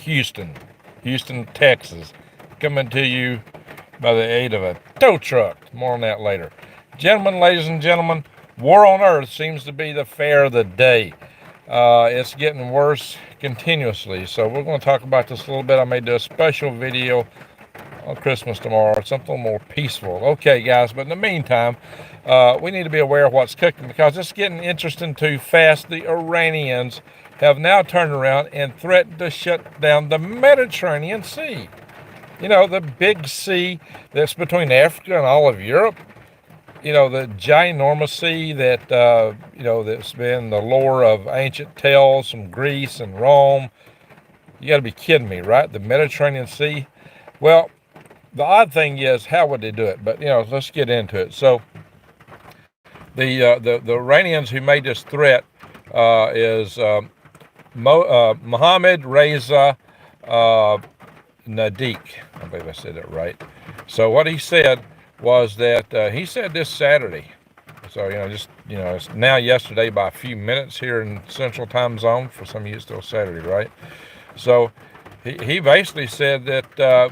Houston, Texas, coming to you by the aid of a tow truck. More on that later. Gentlemen, ladies and gentlemen, war on earth seems to be the fare of the day. It's getting worse continuously, so we're going to talk about this a little bit. I may do a special video on Christmas tomorrow, something more peaceful. Okay, guys, but in the meantime, we need to be aware of what's cooking, because it's getting interesting too fast. The Iranians have now turned around and threatened to shut down the Mediterranean Sea. You know, the big sea that's between Africa and all of Europe. You know, the ginormous sea that, that's been the lore of ancient tales from Greece and Rome. You got to be kidding me, right? The Mediterranean Sea. Well, the odd thing is, how would they do it? But, let's get into it. So, the Iranians who made this threat is Mohammad Reza Nadik. I believe I said that right. So what he said was that he said this Saturday. So, it's now yesterday by a few minutes here in Central Time Zone. For some of you, it's still Saturday, right? So he basically said that,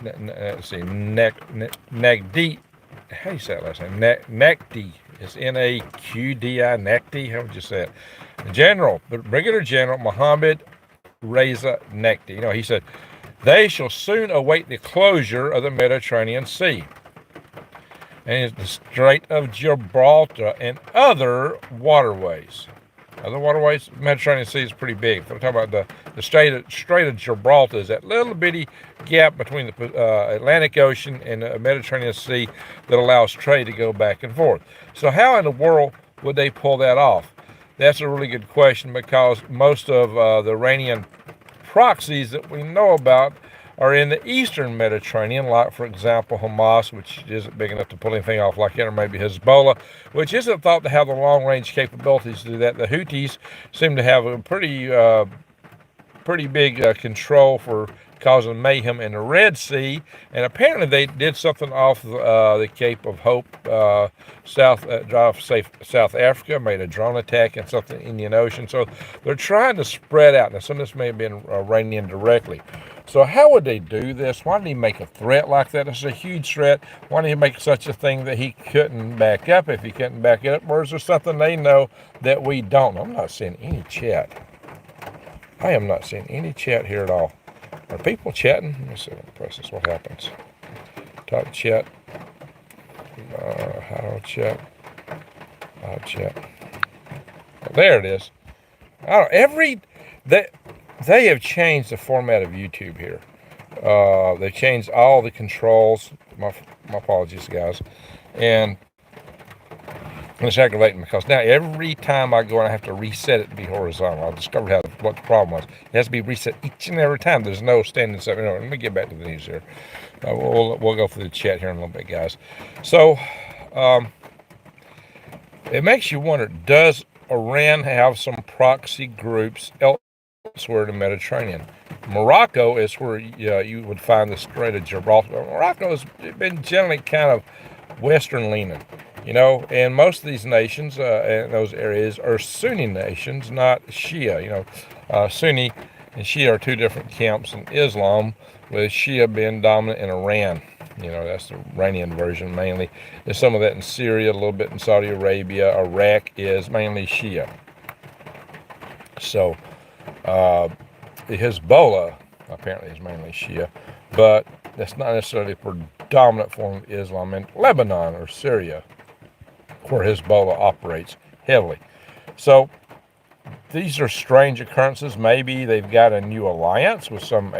let's see, Nagdi, how do you say it last name? Nakdi. It's N-A-Q-D-I, Nakdi. How would you say it? Brigadier General Mohammad Reza Nakdi. He said, they shall soon await the closure of the Mediterranean Sea and the Strait of Gibraltar and other waterways. The Mediterranean Sea is pretty big. If we're talking about the Strait of Gibraltar, is that little bitty gap between the Atlantic Ocean and the Mediterranean Sea that allows trade to go back and forth. So how in the world would they pull that off? That's a really good question, because most of the Iranian proxies that we know about are in the eastern Mediterranean, like, for example, Hamas, which isn't big enough to pull anything off like that, or maybe Hezbollah, which isn't thought to have the long-range capabilities to do that. The Houthis seem to have a pretty big control for causing mayhem in the Red Sea, and apparently they did something off the Cape of Hope, South Africa, made a drone attack and something in the Indian Ocean. So they're trying to spread out. Now, some of this may have been Iranian directly. So how would they do this? Why did he make a threat like that? It's a huge threat. Why did he make such a thing that he couldn't back up? If he couldn't back it up, or is there something they know that we don't? I'm not seeing any chat. I am not seeing any chat here at all. Are people chatting? Let me see. Let me press this. What happens? Type chat. How chat? Well, there it is. They have changed the format of YouTube here. They changed all the controls. My apologies, guys. And it's aggravating, because now every time I go and I have to reset it to be horizontal. I discovered what the problem was. It has to be reset each and every time. There's no standing set. No, let me get back to the news here. We'll go through the chat here in a little bit, guys. So it makes you wonder, does Iran have some proxy groups elsewhere in the Mediterranean? Morocco is where you would find the Strait of Gibraltar. Morocco has been generally kind of Western leaning. And most of these nations in those areas are Sunni nations, not Shia. Sunni and Shia are two different camps in Islam, with Shia being dominant in Iran. That's the Iranian version mainly. There's some of that in Syria, a little bit in Saudi Arabia. Iraq is mainly Shia. So the Hezbollah apparently is mainly Shia, but that's not necessarily the predominant form of Islam in Lebanon or Syria, where Hezbollah operates heavily. So these are strange occurrences. Maybe they've got a new alliance with some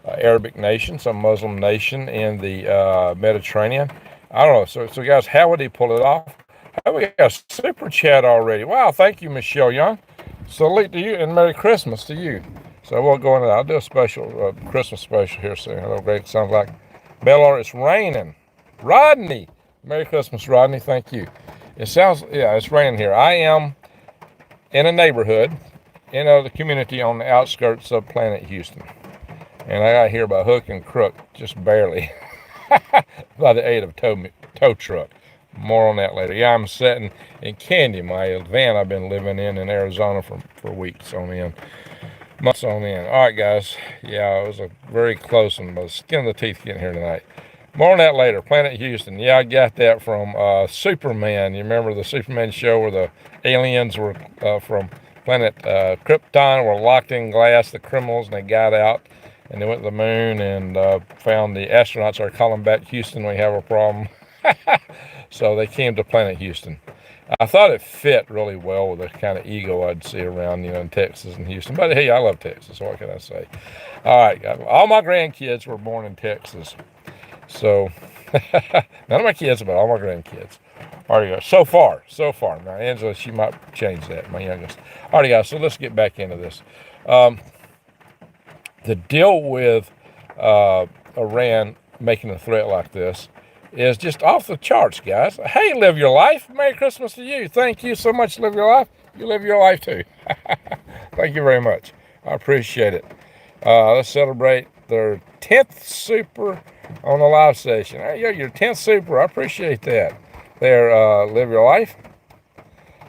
Arabic nation, some Muslim nation in the Mediterranean. I don't know. So guys, how would they pull it off? We got a super chat already. Wow, thank you, Michelle Young. Salute to you and Merry Christmas to you. So we'll go into that. I'll do a special Christmas special here soon. Hello, Greg. Sounds like Bellor. It's raining. Rodney. Merry Christmas, Rodney. Thank you. It's raining here. I am in a neighborhood, the community on the outskirts of Planet Houston. And I got here by hook and crook, just barely, by the aid of tow truck. More on that later. Yeah, I'm sitting in Candy, my van I've been living in Arizona for weeks on end. months on end. All right, guys. Yeah, it was a very close one, but skin of the teeth getting here tonight. More on that later. Planet Houston. Yeah, I got that from Superman. You remember the Superman show where the aliens were from planet Krypton were locked in glass, the criminals, and they got out and they went to the moon and found the astronauts are calling back Houston. We have a problem. So they came to Planet Houston. I thought it fit really well with the kind of ego I'd see around, in Texas and Houston. But hey, I love Texas. So what can I say? All right, all my grandkids were born in Texas. So none of my kids, but all my grandkids. All right, guys. So far. Now, Angela, she might change that, my youngest. All right, guys. So let's get back into this. The deal with Iran making a threat like this is just off the charts, guys. Hey, live your life. Merry Christmas to you. Thank you so much. Live your life. You live your life too. Thank you very much. I appreciate it. Let's celebrate their 10th super on the live session. Hey, yeah, your 10th super. I appreciate that. There, live your life.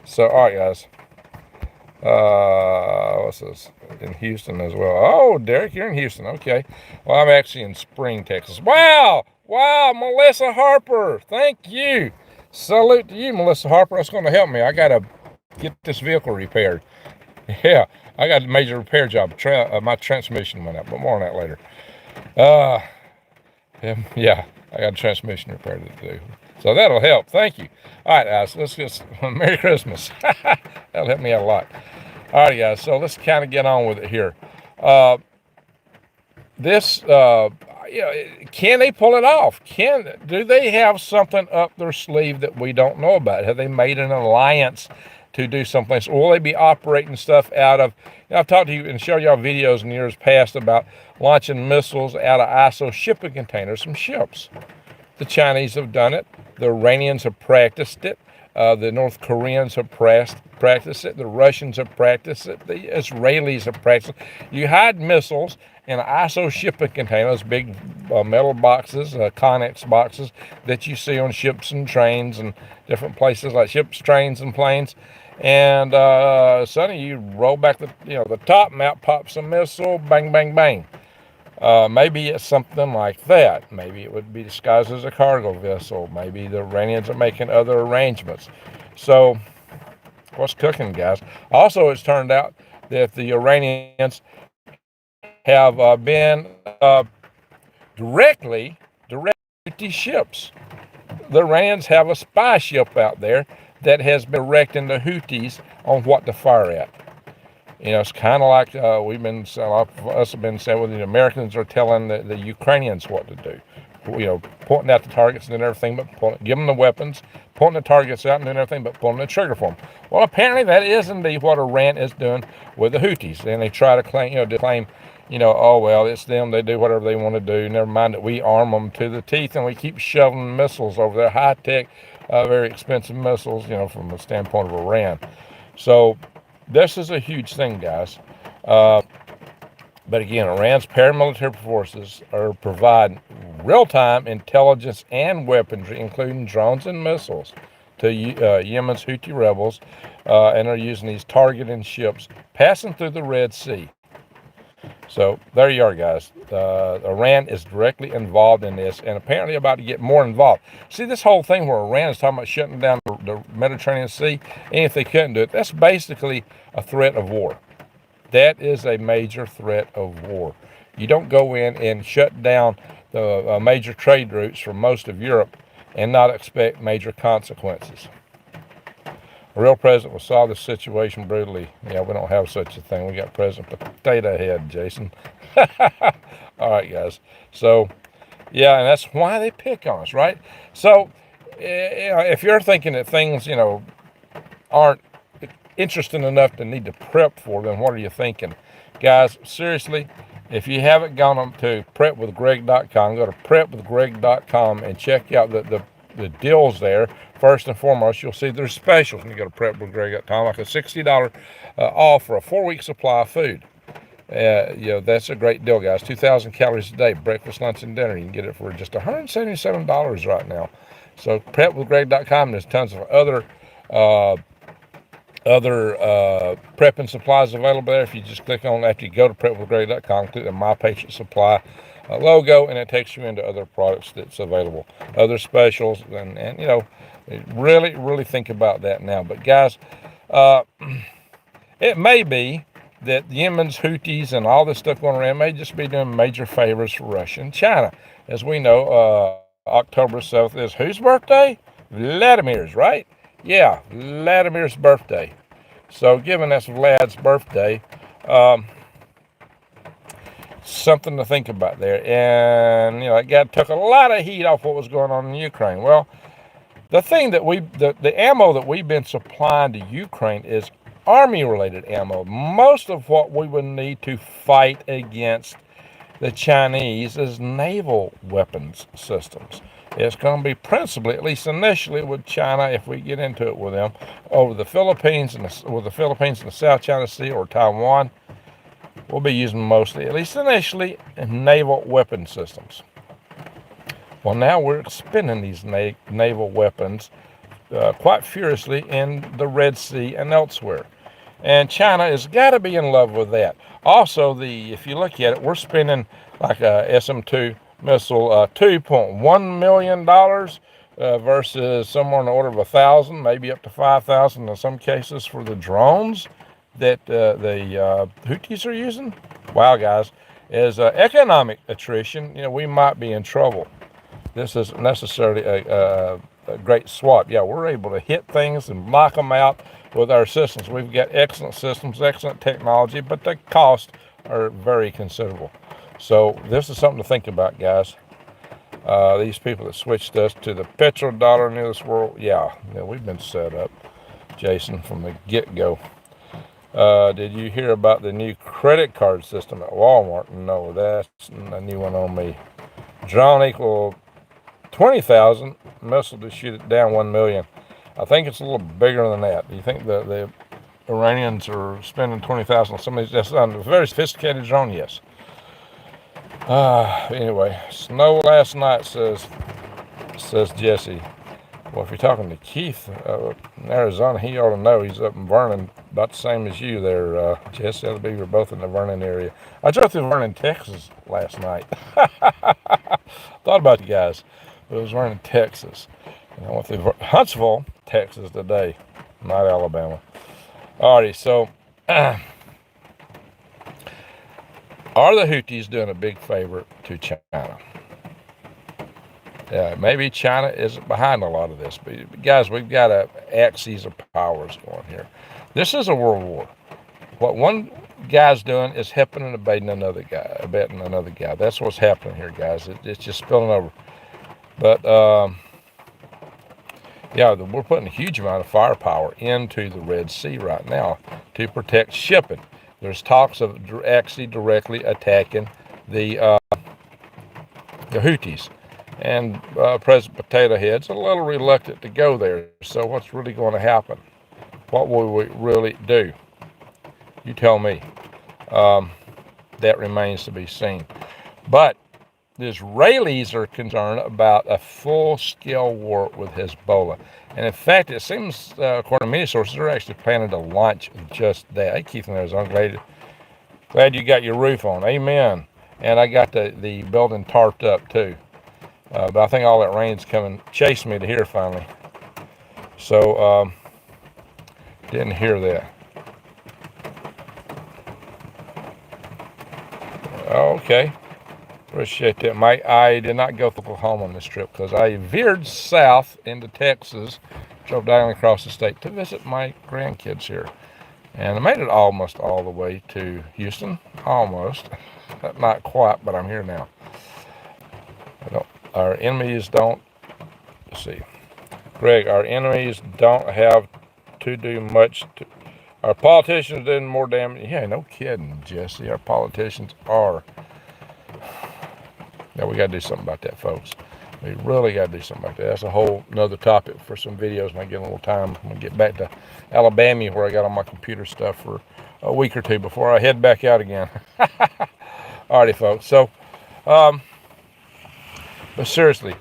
So, all right, guys. What's this? In Houston as well. Oh, Derek, you're in Houston. Okay. Well, I'm actually in Spring, Texas. Wow, Melissa Harper. Thank you. Salute to you, Melissa Harper. That's going to help me. I got to get this vehicle repaired. Yeah, I got a major repair job. My transmission went out, but more on that later. Yeah, I got a transmission repair to do. So that'll help. Thank you. All right, guys, let's just Merry Christmas. That'll help me out a lot. All right, guys, so let's kind of get on with it here. Can they pull it off? Do they have something up their sleeve that we don't know about? Have they made an alliance to do something? So will they be operating stuff out of? I've talked to you and showed y'all videos in years past about launching missiles out of ISO shipping containers from ships. The Chinese have done it. The Iranians have practiced it. The North Koreans have practiced it. The Russians have practiced it. The Israelis have practiced it. You hide missiles in ISO shipping containers, big metal boxes, Connex boxes that you see on ships and trains and different places like ships, trains, and planes. And suddenly you roll back the top, and out pops a missile, bang, bang, bang. Maybe it's something like that. Maybe it would be disguised as a cargo vessel. Maybe the Iranians are making other arrangements. So, what's cooking, guys? Also, it's turned out that the Iranians have been directly Houthi ships. The Iranians have a spy ship out there that has been directing the Houthis on what to fire at. It's kind of like us have been saying, well, the Americans are telling the Ukrainians what to do. Pointing out the targets and everything, but give them the weapons, pointing the targets out and doing everything, but pulling the trigger for them. Well, apparently that is indeed what Iran is doing with the Houthis. And they try to claim, oh, well, it's them. They do whatever they want to do. Never mind that we arm them to the teeth and we keep shoving missiles over there, high-tech, very expensive missiles, from the standpoint of Iran. So this is a huge thing, guys. But again, Iran's paramilitary forces are providing real-time intelligence and weaponry, including drones and missiles, to Yemen's Houthi rebels, and are using these targeting ships passing through the Red Sea. So there you are, guys. Iran is directly involved in this and apparently about to get more involved. See, this whole thing where Iran is talking about shutting down the Mediterranean Sea, and if they couldn't do it, that's basically a threat of war. That is a major threat of war. You don't go in and shut down the major trade routes for most of Europe and not expect major consequences. A real president will solve this situation brutally. Yeah, we don't have such a thing. We got President Potato Head, Jason. All right, guys. So, yeah, and that's why they pick on us, right? So, if you're thinking that things, aren't interesting enough to need to prep for, then what are you thinking? Guys, seriously, if you haven't gone to prepwithgreg.com, go to prepwithgreg.com and check out the deals there. First and foremost, you'll see there's specials when you go to prepwithgreg.com, like a $60 off for a 4-week supply of food. That's a great deal, guys. 2,000 calories a day, breakfast, lunch, and dinner. You can get it for just $177 right now. So prepwithgreg.com, there's tons of other other prepping supplies available there. If you just click on, after you go to prepwithgreg.com, click the My Patient Supply logo, and it takes you into other products that's available, other specials, and you know, really think about that now. But guys, uh, it may be that Yemen's Houthis and all this stuff going around may just be doing major favors for Russia and China. As we know, October 7th is whose birthday? Vladimir's, right? Yeah, Vladimir's birthday. So given that's Vlad's birthday, um, something to think about there. And, you know, it took a lot of heat off what was going on in Ukraine. Well, the thing that the ammo that we've been supplying to Ukraine is army-related ammo. Most of what we would need to fight against the Chinese is naval weapons systems. It's going to be principally, at least initially, with China, if we get into it with them, over the Philippines and the South China Sea or Taiwan. We'll be using mostly, at least initially, naval weapon systems. Well, now we're expending these naval weapons quite furiously in the Red Sea and elsewhere. And China has got to be in love with that. Also, if you look at it, we're spending like a SM-2 missile $2.1 million versus somewhere in the order of 1,000, maybe up to 5,000 in some cases for the drones that the Houthis are using. Wow, guys, as economic attrition, you know, we might be in trouble. This isn't necessarily a great swap. Yeah, we're able to hit things and knock them out with our systems. We've got excellent systems, excellent technology, but the costs are very considerable. So this is something to think about, guys. These people that switched us to the petrodollar in this world, yeah, we've been set up, Jason, from the get-go. Did you hear about the new credit card system at Walmart? No, that's a new one on me. Drone equal 20,000, missile to shoot it down 1 million. I think it's a little bigger than that. Do you think the Iranians are spending 20,000 on some of these? That's a very sophisticated drone, yes. Anyway, snow last night, says Jesse. Well, if you're talking to Keith in Arizona, he ought to know. He's up in Vernon, about the same as you there, Jesse. I believe you're both in the Vernon area. I drove through Vernon, Texas last night. Thought about you guys. But it was Vernon, Texas. And I went through Huntsville, Texas today, not Alabama. Alrighty, so are the Houthis doing a big favor to China? Maybe China isn't behind a lot of this, but guys, we've got an axis of powers going here. This is a world war. What one guy's doing is helping and abetting another guy. That's what's happening here, guys. It's just spilling over. But yeah, we're putting a huge amount of firepower into the Red Sea right now to protect shipping. There's talks of actually directly attacking the Houthis. And President Potato Head's a little reluctant to go there. So what's really going to happen? What will we really do? You tell me. That remains to be seen. But the Israelis are concerned about a full-scale war with Hezbollah. And in fact, it seems, according to many sources, they're actually planning to launch just that. Hey, Keith and Arizona, glad you got your roof on. Amen. And I got the building tarped up too. But I think all that rain's coming, chasing me to here finally. So, didn't hear that. Okay. Appreciate that, Mike. I did not go to Oklahoma on this trip because I veered south into Texas, drove down across the state to visit my grandkids here. And I made it almost all the way to Houston. Almost. Not quite, but I'm here now. Our enemies don't, let's see, Greg, our enemies don't have to do much. Our politicians doing more damage. Yeah, no kidding, Jesse. Our politicians are. Now, we got to do something about that, folks. We really got to do something about that. That's a whole nother topic for some videos when I get a little time. I'm going to get back to Alabama where I got all my computer stuff for a week or two before I head back out again. Alrighty, folks. So, but seriously,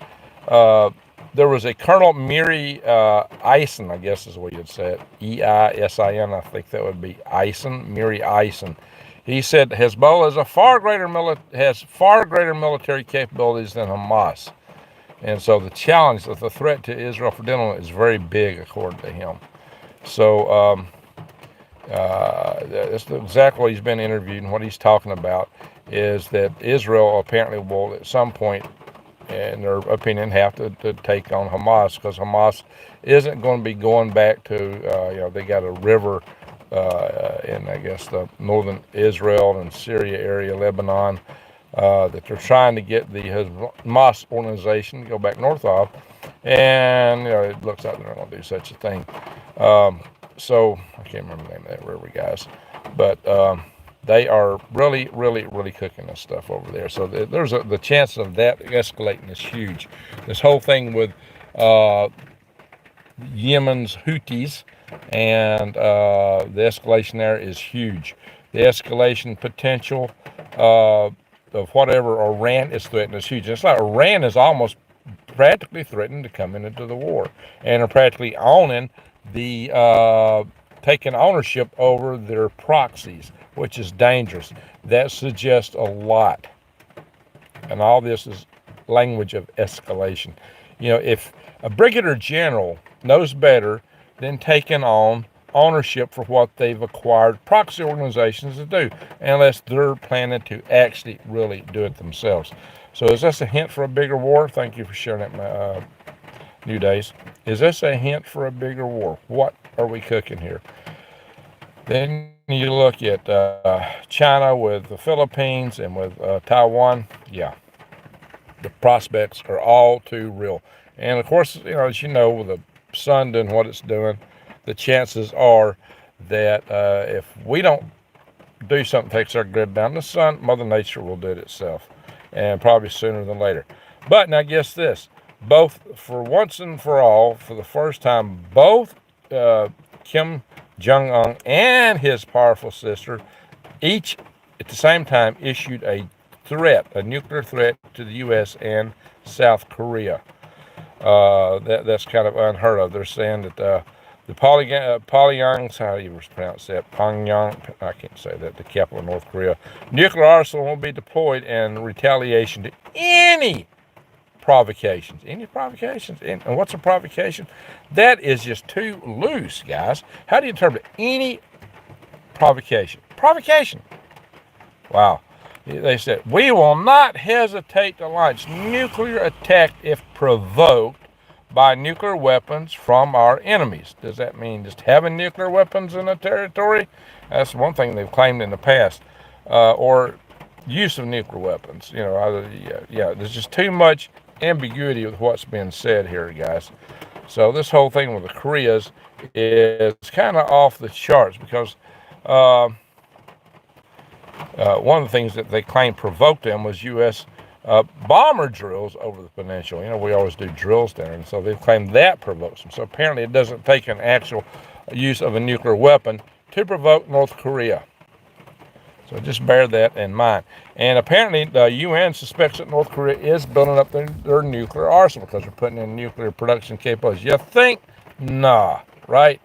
there was a Colonel Miri Eisen, I guess is what you'd say it, Eisin, I think that would be Eisen, Miri Eisen. He said Hezbollah is has far greater military capabilities than Hamas, and so the challenge of the threat to Israel for dinner is very big, according to him. So that's exactly what he's been interviewed, and what he's talking about is that Israel apparently will at some point, in their opinion, have to take on Hamas, because Hamas isn't going to be going back to, they got a river in, I guess, the northern Israel and Syria area, Lebanon, that they're trying to get the Hamas organization to go back north of, and it looks like they're not going to do such a thing. So I can't remember the name of that river, guys, but they are really, really, really cooking this stuff over there. So there's the chance of that escalating is huge. This whole thing with Yemen's Houthis and the escalation there is huge. The escalation potential of whatever Iran is threatening is huge. It's like Iran is almost practically threatening to come into the war, and are practically owning the taking ownership over their proxies, which is dangerous. That suggests a lot, and all this is language of escalation. If a brigadier general knows better than taking on ownership for what they've acquired proxy organizations to do, unless they're planning to actually really do it themselves. So is this a hint for a bigger war? Thank you for sharing that, New Days. Is this a hint for a bigger war? What are we cooking here? Then you look at China with the Philippines and with Taiwan. Yeah, the prospects are all too real. And of course, as you know, with the sun doing what it's doing, the chances are that if we don't do something that takes our grid down, the sun, Mother Nature will do it itself, and probably sooner than later. But now guess this, both, for once and for all, for the first time, both Kim Jong-un and his powerful sister each at the same time issued a nuclear threat to the U.S. and South Korea. That's kind of unheard of. They're saying that the Pyongyang's, how do you pronounce that? Pyongyang, I can't say that, the capital of North Korea, nuclear arsenal will be deployed in retaliation to any provocations. And what's a provocation? That is just too loose, guys. How do you interpret any provocation? Provocation. Wow. They said, we will not hesitate to launch nuclear attack if provoked by nuclear weapons from our enemies. Does that mean just having nuclear weapons in a territory? That's one thing they've claimed in the past. Or use of nuclear weapons. There's just too much ambiguity with what's being said here, guys. So this whole thing with the Koreas is kind of off the charts, because one of the things that they claim provoked them was U.S. Bomber drills over the peninsula. We always do drills there, and so they claim that provokes them. So apparently it doesn't take an actual use of a nuclear weapon to provoke North Korea. So just bear that in mind. And apparently the UN suspects that North Korea is building up their nuclear arsenal because they're putting in nuclear production capabilities. You think? Nah, right?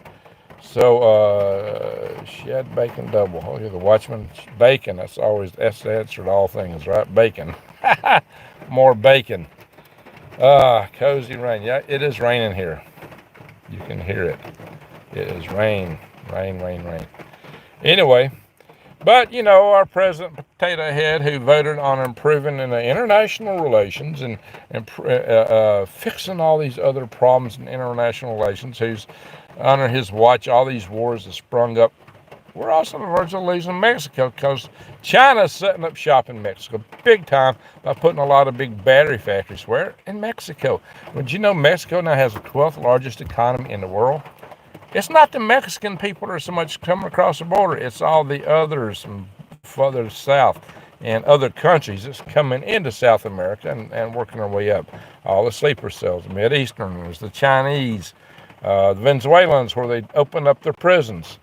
So, shed, bacon, double. Oh, you're the watchman. Bacon, that's the answer to all things, right? Bacon. More bacon. Cozy rain. Yeah, it is raining here. You can hear it. It is rain. Rain, rain, rain. Anyway, but, our President Potato Head, who voted on improving in the international relations and fixing all these other problems in international relations, who's under his watch, all these wars have sprung up. We're also on the verge of losing Mexico, because China's setting up shop in Mexico big time by putting a lot of big battery factories. Where? In Mexico. Would you know Mexico now has the 12th largest economy in the world? It's not the Mexican people that are so much coming across the border. It's all the others from further south and other countries that's coming into South America and working their way up. All the sleeper cells, the Mideasterners, the Chinese, the Venezuelans, where they opened up their prisons.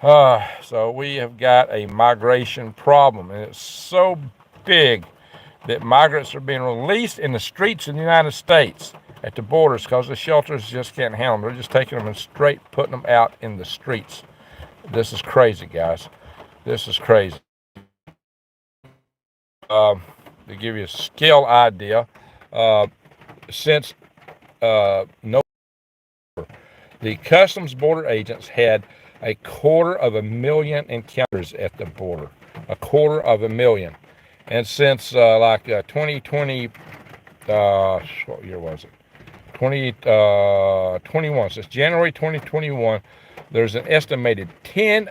So we have got a migration problem, and it's so big that migrants are being released in the streets of the United States. at the borders because the shelters just can't handle them. They're just taking them and straight putting them out in the streets. This is crazy, guys. This is crazy. To give you a scale idea, since November, the Customs Border agents had 250,000 encounters at the border. 250,000. And since 2020, what year was it? 2021. Since January 2021, there's an estimated 10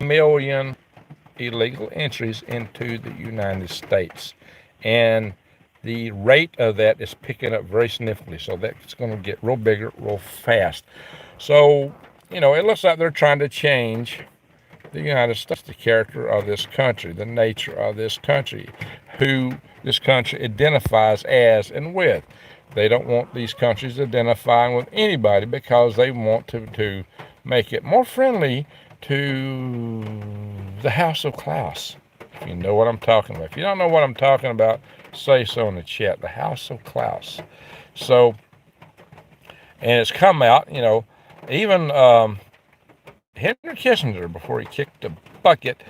million illegal entries into the United States. And the rate of that is picking up very significantly. So that's going to get real bigger, real fast. So, it looks like they're trying to change the United States, the character of this country, the nature of this country, who this country identifies as and with. They don't want these countries identifying with anybody because they want to make it more friendly to the House of Klaus. If you know what I'm talking about. If you don't know what I'm talking about, say so in the chat. The House of Klaus. So, and it's come out, even Henry Kissinger, before he kicked the bucket,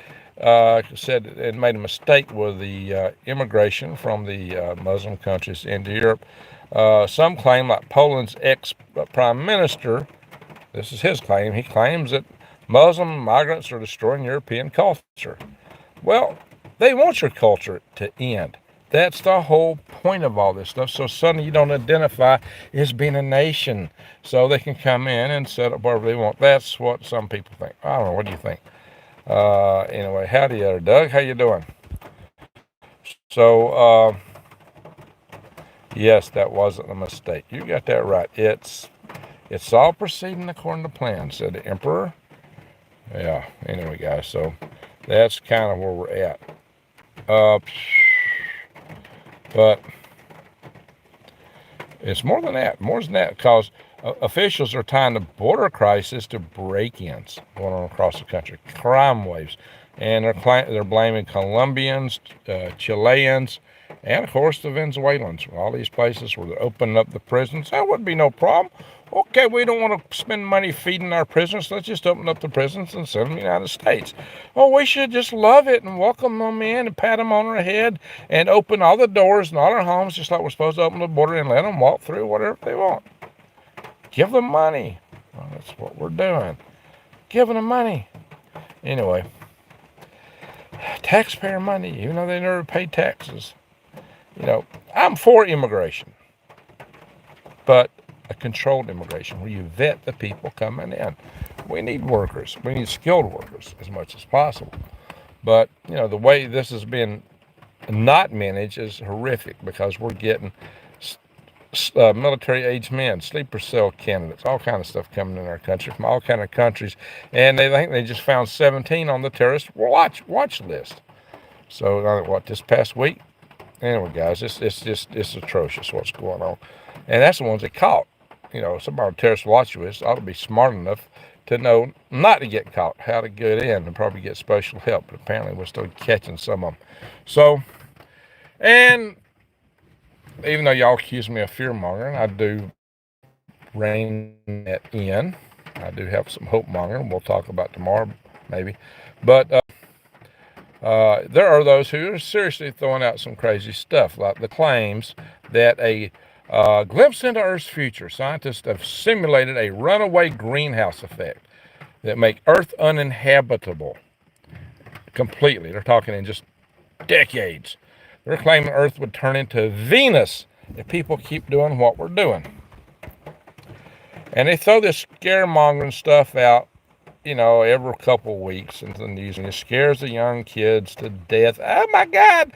said it made a mistake with the immigration from the Muslim countries into Europe. Some claim, like Poland's ex-prime minister, this is his claim, he claims that Muslim migrants are destroying European culture. Well, they want your culture to end. That's the whole point of all this stuff. So suddenly you don't identify as being a nation. So they can come in and set up wherever they want. That's what some people think. I don't know. What do you think? Anyway, howdy there, Doug. How you doing? So, yes, that wasn't a mistake. You got that right. It's all proceeding according to plan, said the emperor. Yeah, anyway, guys. So that's kind of where we're at. But it's more than that. More than that, because officials are tying the border crisis to break-ins going on across the country, crime waves, and they're blaming Colombians, Chileans, and of course the Venezuelans. All these places where they're opening up the prisons, that would be no problem. Okay, we don't want to spend money feeding our prisoners. Let's just open up the prisons and send them to the United States. Oh, we should just love it and welcome them in and pat them on their head and open all the doors and all their homes just like we're supposed to open the border and let them walk through whatever they want. Give them money. Well, that's what we're doing. Giving them money. Anyway, taxpayer money, even though they never pay taxes. I'm for immigration, but a controlled immigration where you vet the people coming in. We need workers. We need skilled workers as much as possible. But, the way this has been not managed is horrific because we're getting military-aged men, sleeper cell candidates, all kind of stuff coming in our country from all kind of countries. And they think they just found 17 on the terrorist watch list. So, this past week? Anyway, guys, it's atrocious what's going on. And that's the ones they caught. Somebody on terrorist watch list ought to be smart enough to know not to get caught, how to get in, and probably get special help. But apparently we're still catching some of them. So, and even though y'all accuse me of fear-mongering, I do rein that in. I do have some hope-mongering we'll talk about tomorrow, maybe. But there are those who are seriously throwing out some crazy stuff, like the claims that a glimpse into Earth's future. Scientists have simulated a runaway greenhouse effect that make Earth uninhabitable completely. They're talking in just decades. They're claiming Earth would turn into Venus if people keep doing what we're doing. And they throw this scaremongering stuff out, every couple of weeks into the news, and it scares the young kids to death. Oh my God,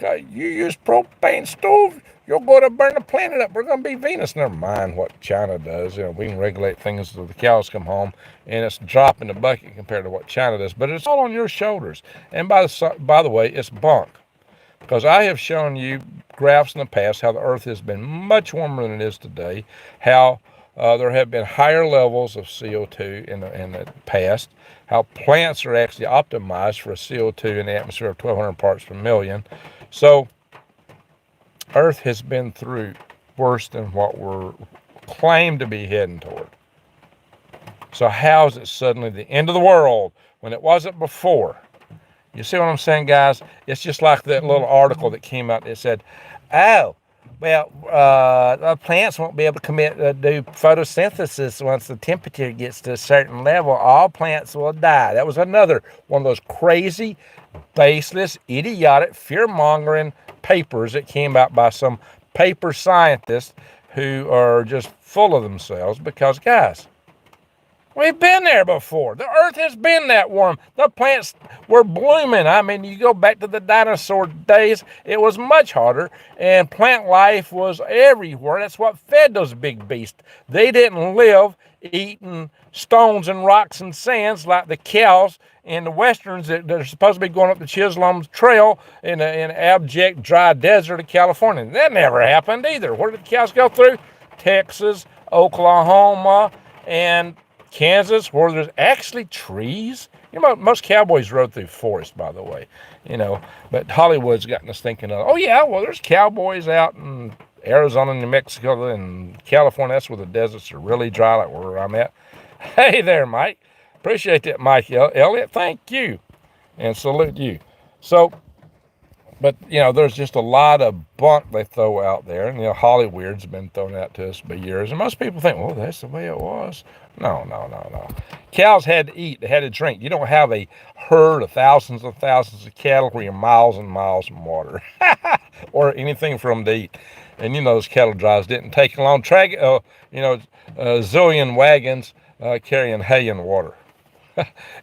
you use propane stove, you're going to burn the planet up. We're going to be Venus. Never mind what China does. We can regulate things until the cows come home, and it's a drop in the bucket compared to what China does. But it's all on your shoulders. And by the way, it's bunk. Because I have shown you graphs in the past how the Earth has been much warmer than it is today, how there have been higher levels of CO2 in the past, how plants are actually optimized for a CO2 in the atmosphere of 1,200 parts per million. So Earth has been through worse than what we're claimed to be heading toward. So how is it suddenly the end of the world when it wasn't before? You see what I'm saying, guys? It's just like that little article that came out that said, oh, well, plants won't be able to do photosynthesis once the temperature gets to a certain level. All plants will die. That was another one of those crazy, baseless, idiotic, fear-mongering papers that came out by some paper scientists who are just full of themselves because, guys, we've been there before. The earth has been that warm. The plants were blooming. I mean, you go back to the dinosaur days, it was much hotter, and plant life was everywhere. That's what fed those big beasts. They didn't live eating stones and rocks and sands like the cows and the westerns that are supposed to be going up the Chisholm Trail in an abject dry desert of California. That never happened either. Where did the cows go through? Texas, Oklahoma, and Kansas, where there's actually trees. You know, most cowboys rode through forest, by the way, but Hollywood's gotten us thinking of, oh yeah, well, there's cowboys out in Arizona, New Mexico, and California. That's where the deserts are really dry, like where I'm at. Hey there, Mike. Appreciate that, Mike Elliott. Thank you, and salute you. So, but, there's just a lot of bunk they throw out there. And, Hollywood's been thrown out to us for years. And most people think, well, that's the way it was. No. Cows had to eat. They had to drink. You don't have a herd of thousands of cattle where you're miles and miles from water or anything for them to eat. And, those cattle drives didn't take along zillion wagons carrying hay and water.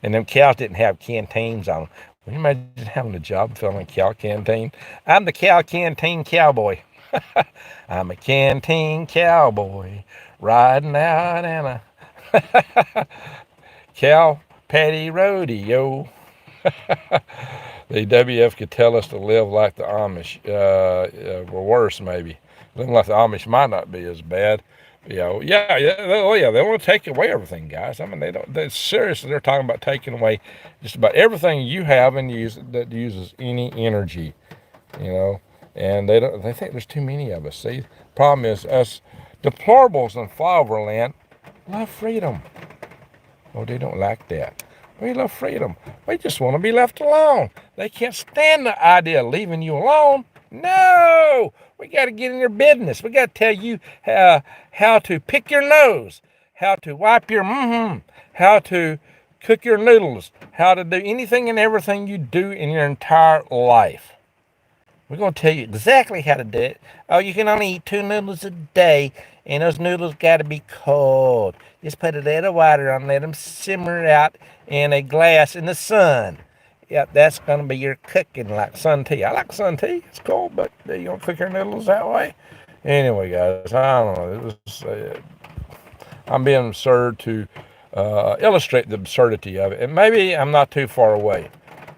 And them cows didn't have canteens on them. Can you imagine having a job filling a cow canteen? I'm the cow canteen cowboy. I'm a canteen cowboy riding out in a cow patty rodeo. The WF could tell us to live like the Amish, or worse maybe. Living like the Amish might not be as bad. They want to take away everything, guys. I mean, seriously, they're talking about taking away just about everything you have and use that uses any energy, and they think there's too many of us. See, problem is us deplorables in flyover land love freedom. Oh, they don't like that. We love freedom. We just want to be left alone. They can't stand the idea of leaving you alone. No, we got to get in your business. We got to tell you how to pick your nose, how to wipe your how to cook your noodles, how to do anything and everything you do in your entire life. We're going to tell you exactly how to do it. Oh, you can only eat 2 noodles a day, and those noodles got to be cold. Just put a little water on, let them simmer out in a glass in the sun. Yep, that's going to be your cooking, like sun tea. I like sun tea. It's cold, but you don't cook your noodles that way. Anyway, guys, I don't know. I'm being absurd to illustrate the absurdity of it. And maybe I'm not too far away.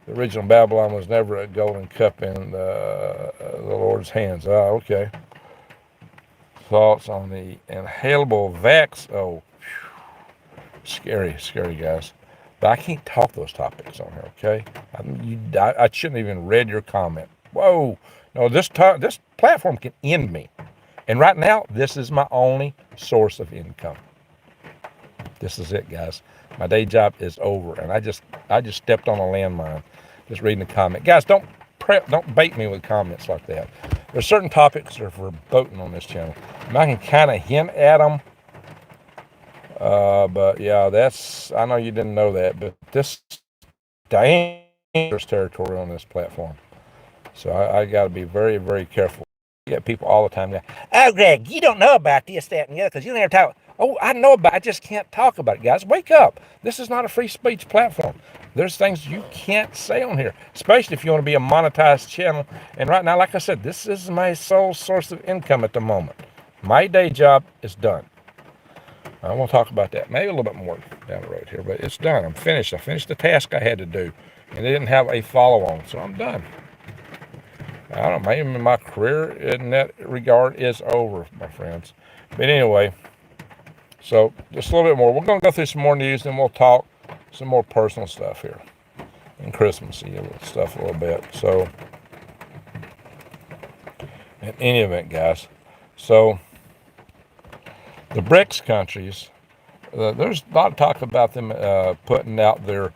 The original Babylon was never a golden cup in the Lord's hands. Okay. Thoughts on the inhalable vax? Oh, scary, guys. But I can't talk those topics on here, okay? I shouldn't even read your comment. Whoa. No, this platform can end me. And right now, this is my only source of income. This is it, guys. My day job is over, and I just stepped on a landmine just reading the comment. Guys, don't bait me with comments like that. There's certain topics that are verboten on this channel. And I can kind of hint at them. But yeah, I know you didn't know that, but this dangerous territory on this platform. So I got to be very, very careful. You get people all the time going, oh, Greg, you don't know about this, that, and the other, because you never talk. Oh, I know about it. I just can't talk about it, guys. Wake up. This is not a free speech platform. There's things you can't say on here, especially if you want to be a monetized channel. And right now, like I said, this is my sole source of income at the moment. My day job is done. I won't talk about that. Maybe a little bit more down the road here, but it's done. I'm finished. I finished the task I had to do, and it didn't have a follow-on, so I'm done. I don't know, maybe my career in that regard is over, my friends. But anyway, so just a little bit more. We're going to go through some more news, and we'll talk some more personal stuff here and Christmassy stuff a little bit. So, in any event, guys, so The BRICS countries, there's a lot of talk about them putting out their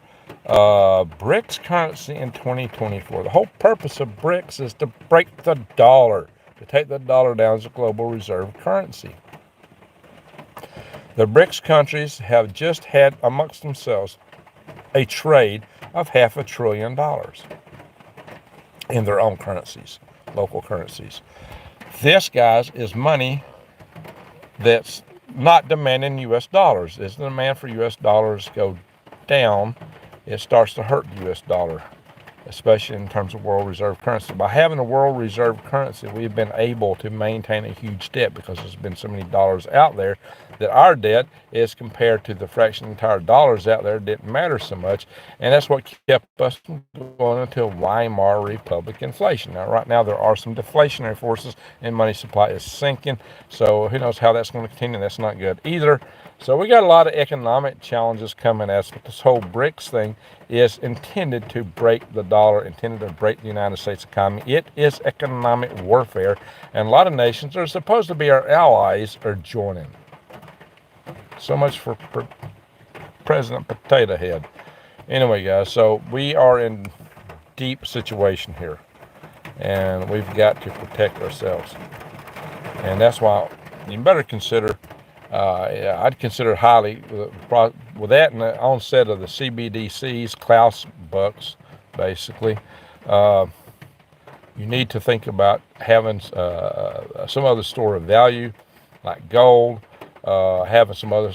BRICS currency in 2024. The whole purpose of BRICS is to break the dollar, to take the dollar down as a global reserve currency. The BRICS countries have just had amongst themselves a trade of $500 billion in their own currencies, local currencies. This, guys, is money that's not demanding U.S. dollars. As the demand for U.S. dollars go down, it starts to hurt the U.S. dollar, especially in terms of world reserve currency. By having a world reserve currency, we've been able to maintain a huge debt because there's been so many dollars out there that our debt is compared to the fraction of entire dollars out there didn't matter so much. And that's what kept us from going until Weimar Republic inflation. Now, right now, there are some deflationary forces and money supply is sinking. So who knows how that's going to continue. That's not good either. So we got a lot of economic challenges coming at us, but this whole BRICS thing is intended to break the dollar, intended to break the United States economy. It is economic warfare, and a lot of nations that are supposed to be our allies are joining. So much for President Potato Head. Anyway, guys, so we are in deep situation here, and we've got to protect ourselves. And that's why you better consider I'd consider highly with that and the onset of the CBDCs, Klaus bucks, basically. You need to think about having some other store of value, like gold, having some other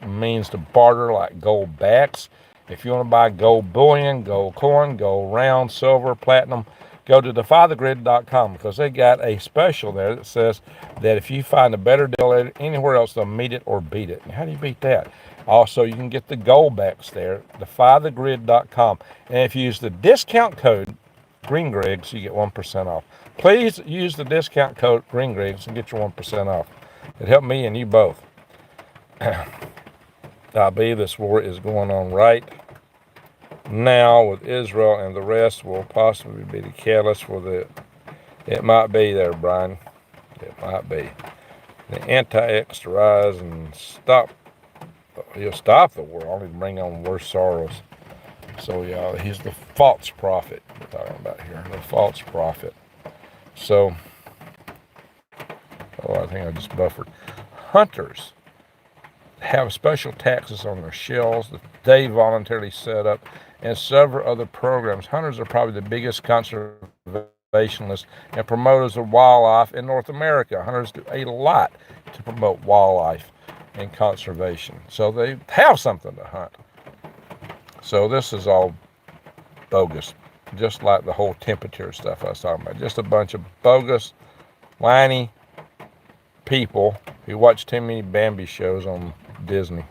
means to barter, like gold backs. If you want to buy gold bullion, gold coin, gold round, silver, platinum, go to defythegrid.com because they got a special there that says that if you find a better deal anywhere else, they'll meet it or beat it. And how do you beat that? Also, you can get the gold backs there, defythegrid.com. And if you use the discount code GreenGrigs, you get 1% off. Please use the discount code GreenGrigs and get your 1% off. It helped me and you both. I believe this war is going on right now with Israel, and the rest will possibly be the catalyst for the. It might be there, Brian. It might be. The anti-X rise and stop. He'll stop the war, only to bring on worse sorrows. So yeah, he's the false prophet we're talking about here. The false prophet. So, I think I just buffered. Hunters have special taxes on their shells that they voluntarily set up, and several other programs. Hunters are probably the biggest conservationists and promoters of wildlife in North America. Hunters do a lot to promote wildlife and conservation. So they have something to hunt. So this is all bogus, just like the whole temperature stuff I was talking about. Just a bunch of bogus, whiny people who watch too many Bambi shows on Disney.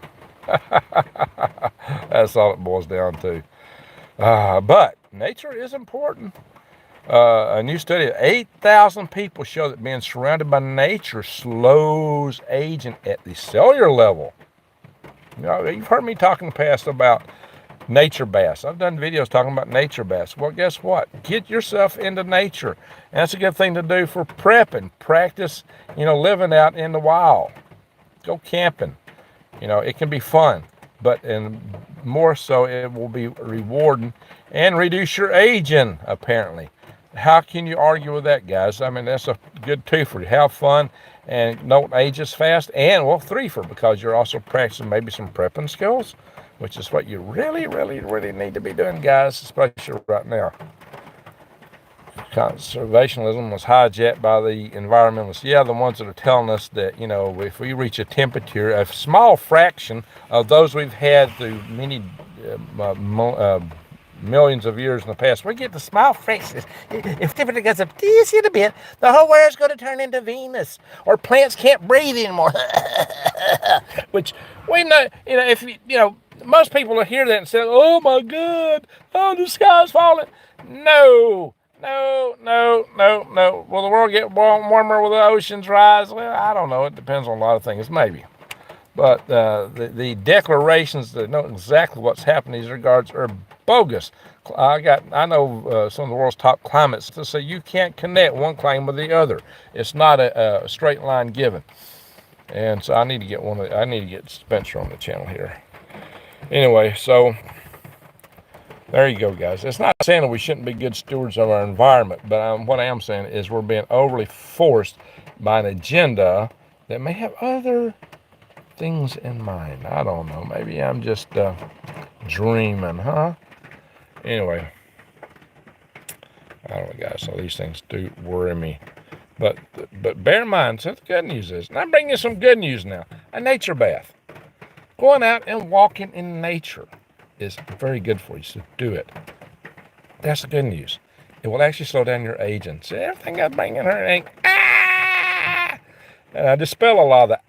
That's all it boils down to. But nature is important. A new study of 8,000 people show that being surrounded by nature slows aging at the cellular level. You know, you've heard me talk in the past about nature baths. I've done videos talking about nature baths. Well, guess what? Get yourself into nature. And that's a good thing to do for prepping. Practice, living out in the wild. Go camping. It can be fun, but more so it will be rewarding and reduce your aging, apparently. How can you argue with that, guys? I mean, that's a good twofer. Have fun and don't age as fast, and threefer, because you're also practicing maybe some prepping skills, which is what you really, really, really need to be doing, guys, especially right now. Conservationism was hijacked by the environmentalists. Yeah, the ones that are telling us that, if we reach a temperature, a small fraction of those we've had through many millions of years in the past, we get the small fractions. If temperature goes up this in a bit, the whole world's going to turn into Venus, or plants can't breathe anymore. Which we know, if most people will hear that and say, "Oh my God, the sky's falling." No. Will the world get warmer? Will the oceans rise? Well, I don't know. It depends on a lot of things, maybe. But the declarations that know exactly what's happening in these regards are bogus. I know some of the world's top climates to say you can't connect one claim with the other. It's not a straight line given. And so I need to get I need to get Spencer on the channel here. Anyway, so there you go, guys. It's not saying that we shouldn't be good stewards of our environment, but what I am saying is we're being overly forced by an agenda that may have other things in mind. I don't know. Maybe I'm just dreaming, huh? Anyway, I don't know, guys. So these things do worry me. But bear in mind, so the good news is, and I'm bringing you some good news now, a nature bath. Going out and walking in nature is very good for you, so do it. That's the good news. It will actually slow down your aging. See, everything I bring in her ain't, and I dispel a lot of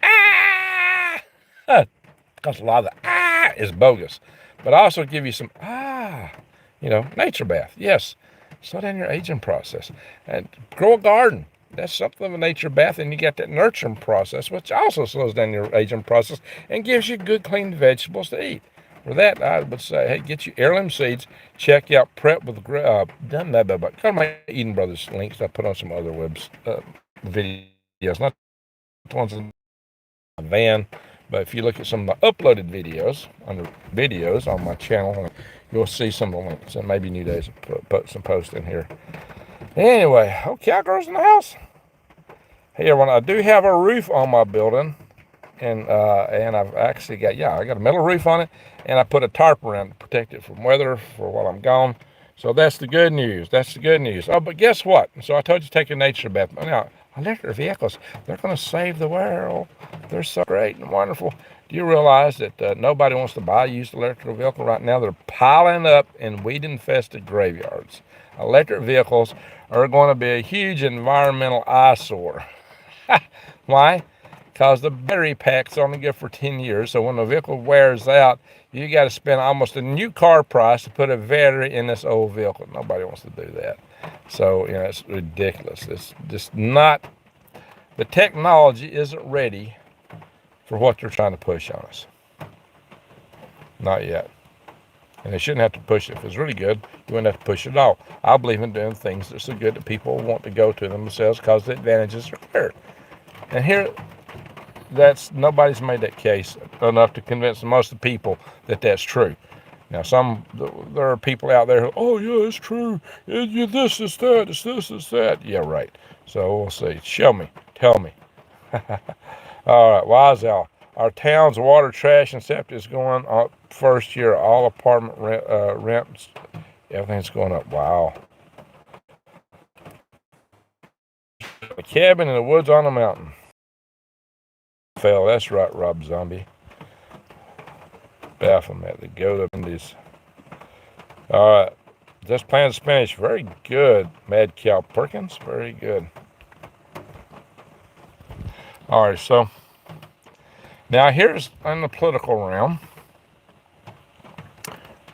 the, because a lot of the is bogus. But I also give you some, nature bath. Yes, slow down your aging process. And grow a garden. That's something of a nature bath, and you got that nurturing process, which also slows down your aging process and gives you good, clean vegetables to eat. For that, I would say, hey, get you heirloom seeds. Check out Prep with go to my Eden Brothers links. I put on some other videos, not the ones in my van, but if you look at some of the uploaded videos under videos on my channel, you'll see some of the links. And maybe New Days will put some posts in here. Anyway, okay, cowgirls in the house. Hey everyone, I do have a roof on my building, and I've actually got I got a metal roof on it, and I put a tarp around to protect it from weather for while I'm gone. So that's the good news. That's the good news. Oh, but guess what? So I told you to take a nature bath. Now, electric vehicles, they're going to save the world. They're so great and wonderful. Do you realize that nobody wants to buy a used electric vehicle right now? They're piling up in weed-infested graveyards. Electric vehicles are going to be a huge environmental eyesore. Why? Because the battery pack's only good for 10 years. So when the vehicle wears out, you got to spend almost a new car price to put a battery in this old vehicle. Nobody wants to do that. So, it's ridiculous. It's just not, the technology isn't ready for what they're trying to push on us. Not yet. And they shouldn't have to push it. If it's really good, you wouldn't have to push it at all. I believe in doing things that are so good that people want to go to themselves because the advantages are clear. And here, nobody's made that case enough to convince most of the people that that's true. Now, there are people out there who, oh yeah, it's true. This is that. It's this is that. Yeah, right. So we'll see. Show me. Tell me. All right, Wise our town's water, trash, and septic is going up first year. All apartment rents, everything's going up. Wow. A cabin in the woods on a mountain. Fell. That's right, Rob Zombie. Baphomet, the goat of Indies. All right. Just planted spinach. Very good, Mad Cow Perkins. Very good. All right, so now here's in the political realm.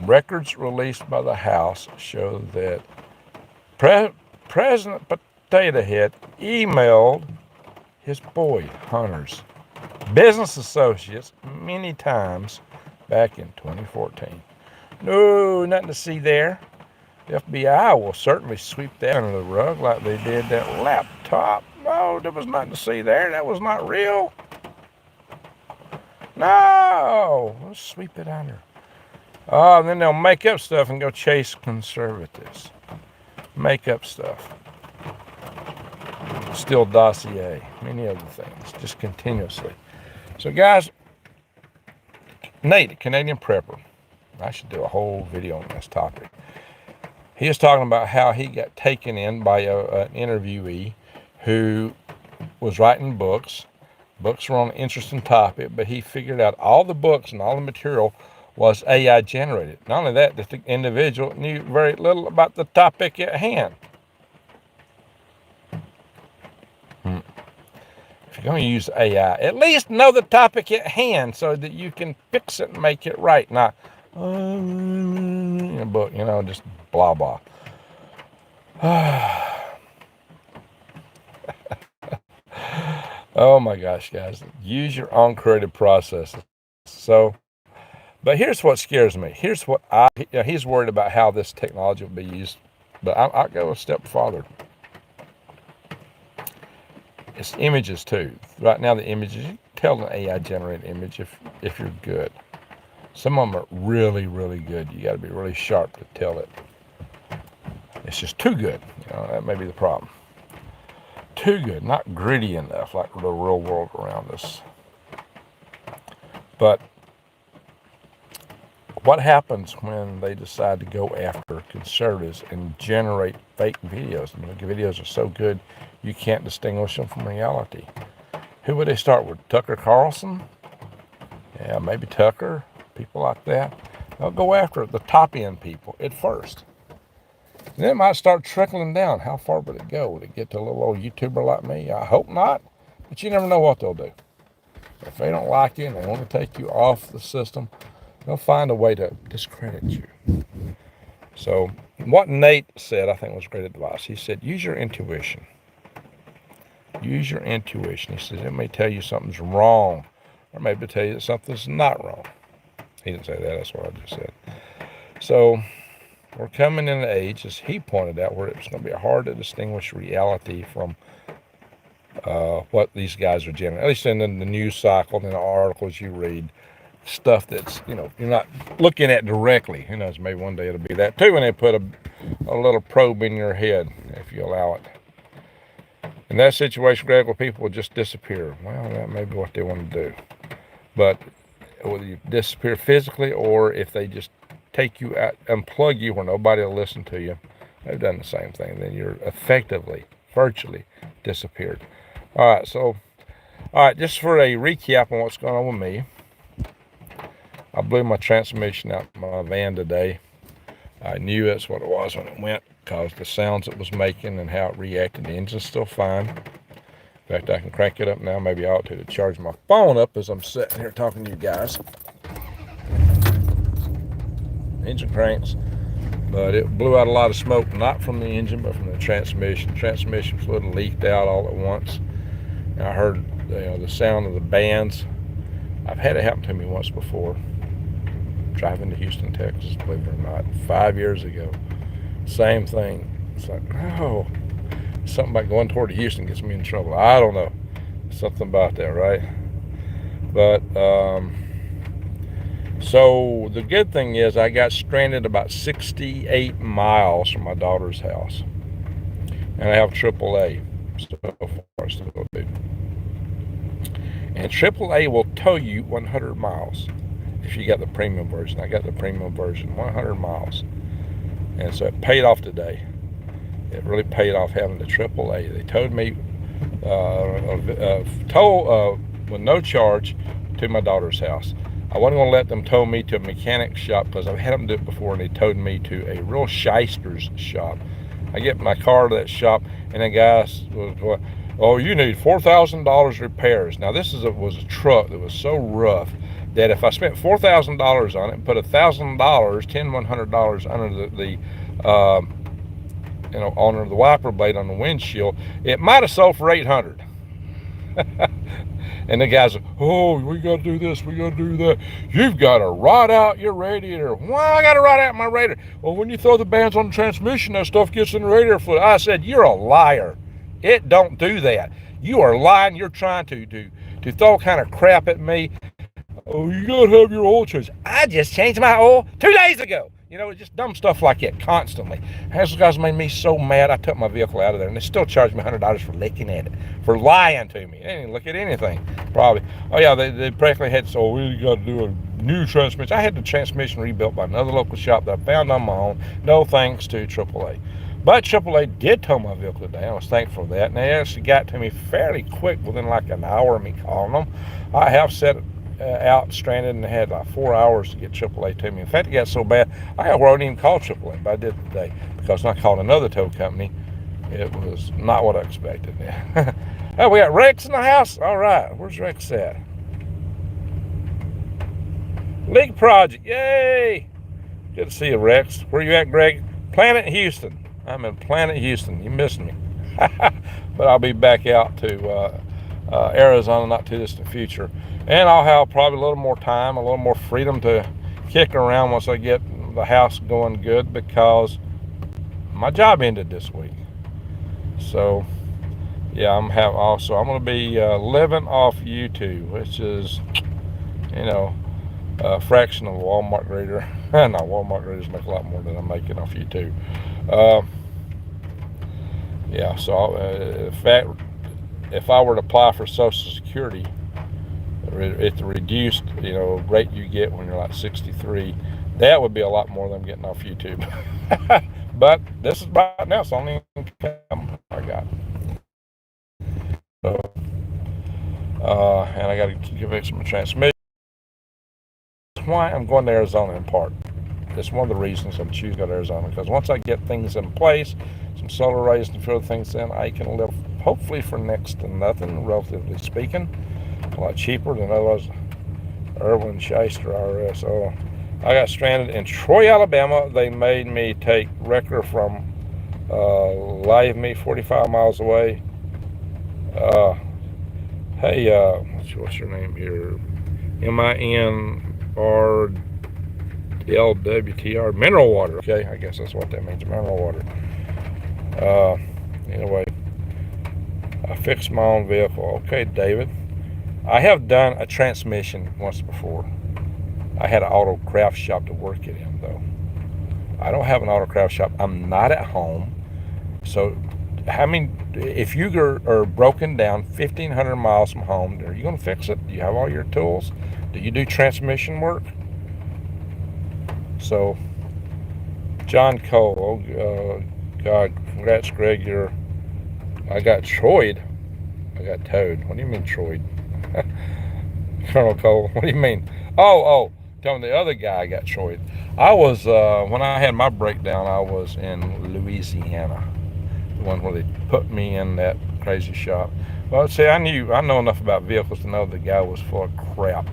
Records released by the House show that President Potato Head emailed his boy Hunter's business associates many times back in 2014. No, nothing to see there. The FBI will certainly sweep that under the rug like they did that laptop. No, there was nothing to see there. That was not real. No, let's sweep it under. Oh, and then they'll make up stuff and go chase conservatives. Make up stuff. Still dossier. Many other things. Just continuously. So, guys, Nate, Canadian prepper. I should do a whole video on this topic. He was talking about how he got taken in by an interviewee who was writing books. Books were on an interesting topic, but he figured out all the books and all the material was AI generated. Not only that, the individual knew very little about the topic at hand. If you're going to use AI, at least know the topic at hand so that you can fix it and make it right. Not, but, just blah, blah. Oh my gosh, guys. Use your own creative processes. So, but here's what scares me. Here's what he's worried about how this technology will be used. But I'll go a step farther. It's images too. Right now, the images, tell an AI generated image if you're good. Some of them are really, really good. You got to be really sharp to tell it. It's just too good. That may be the problem. Too good, not gritty enough like the real world around us. But what happens when they decide to go after conservatives and generate fake videos? I mean, the videos are so good you can't distinguish them from reality. Who would they start with? Tucker Carlson? Yeah, maybe Tucker, people like that. They'll go after the top end people at first. And then it might start trickling down. How far would it go? Would it get to a little old YouTuber like me? I hope not, but you never know what they'll do. If they don't like you and they want to take you off the system, they'll find a way to discredit you. So what Nate said, I think, was great advice. He said, use your intuition. Use your intuition. He says, it may tell you something's wrong, or maybe tell you that something's not wrong. He didn't say that. That's what I just said. So we're coming in an age, as he pointed out, where it's going to be hard to distinguish reality from what these guys are generating. At least in the news cycle, in the articles you read, stuff that's, you're not looking at directly. Who knows, maybe one day it'll be that too when they put a little probe in your head, if you allow it. In that situation, Greg, where people will just disappear. Well, that may be what they want to do. But whether you disappear physically or if they just take you out, unplug you where nobody will listen to you, they've done the same thing. Then you're effectively, virtually disappeared. All right, just for a recap on what's going on with me. I blew my transmission out my van today. I knew that's what it was when it went because the sounds it was making and how it reacted. The engine's still fine. In fact, I can crank it up now. Maybe I ought to charge my phone up as I'm sitting here talking to you guys. Engine cranks, but it blew out a lot of smoke, not from the engine, but from the transmission. Transmission fluid leaked out all at once. And I heard the sound of the bands. I've had it happen to me once before. Driving to Houston, Texas, believe it or not, 5 years ago. Same thing. It's like, no. Something about going toward Houston gets me in trouble. I don't know. Something about that, right? But, so the good thing is I got stranded about 68 miles from my daughter's house. And I have AAA. So far, still do. And AAA will tow you 100 miles. If you got the premium version. I got the premium version, 100 miles. And so it paid off today. It really paid off having the AAA. They towed me with no charge to my daughter's house. I wasn't going to let them tow me to a mechanic shop because I've had them do it before, and they towed me to a real shyster's shop. I get my car to that shop, and the guy was, oh, you need $4,000 repairs. Now, this was a truck that was so rough that if I spent $4,000 on it and put $1,000, $100 under the under the wiper blade on the windshield, it might have sold for $800. And the guy's like, oh, we got to do this, we got to do that. You've got to rot out your radiator. Why I got to rot out my radiator? Well, when you throw the bands on the transmission, that stuff gets in the radiator fluid. I said, you're a liar. It don't do that. You are lying. You're trying to throw kind of crap at me. Oh, you got to have your oil changed. I just changed my oil 2 days ago. It's just dumb stuff like that constantly. Those guys made me so mad, I took my vehicle out of there, and they still charged me $100 for looking at it, for lying to me. They didn't look at anything, probably. Oh, yeah, they practically had, so we got to do a new transmission. I had the transmission rebuilt by another local shop that I found on my own, no thanks to AAA. But AAA did tow my vehicle today. I was thankful for that, and they actually got to me fairly quick, within like an hour of me calling them. I have set out stranded and had like 4 hours to get AAA to me. In fact, it got so bad, I wouldn't even call AAA, but I did today because when I called another tow company, it was not what I expected. Oh, we got Rex in the house? All right, where's Rex at? League Project, yay! Good to see you, Rex. Where you at, Greg? Planet Houston. I'm in Planet Houston. You missed me. But I'll be back out to Arizona not too distant future. And I'll have probably a little more time, a little more freedom to kick around once I get the house going good, because my job ended this week. So Yeah, I'm going to be living off YouTube, which is, you know, a fraction of a Walmart grader. No, Walmart graders make a lot more than I'm making off YouTube. Uh, yeah, so in fact, if I were to apply for Social Security, at the reduced, rate you get when you're like 63, that would be a lot more than I'm getting off YouTube. But this is right now, it's the only income I got. So, and I got to give it some transmission. That's why I'm going to Arizona in part. That's one of the reasons I'm choosing to go to Arizona, because once I get things in place, some solar arrays and a few other things in, I can live hopefully for next to nothing, relatively speaking. A lot cheaper than otherwise Irwin Shyster IRS. So I got stranded in Troy, Alabama. They made me take wrecker from Live Me, 45 miles away. Hey, what's your name here? MINRLWTR, mineral water. Okay, I guess that's what that means, mineral water. Anyway, I fixed my own vehicle. Okay, David. I have done a transmission once before. I had an auto craft shop to work it in, though. I don't have an auto craft shop. I'm not at home. So, if you are broken down 1,500 miles from home, are you going to fix it? Do you have all your tools? Do you do transmission work? So, John Cole, God, congrats, Greg. I got Troyed. I got towed. What do you mean, Troyed? Colonel Cole, what do you mean? Oh, tell me the other guy got Troyed. I was, when I had my breakdown, I was in Louisiana. The one where they put me in that crazy shop. Well, see, I know enough about vehicles to know the guy was full of crap.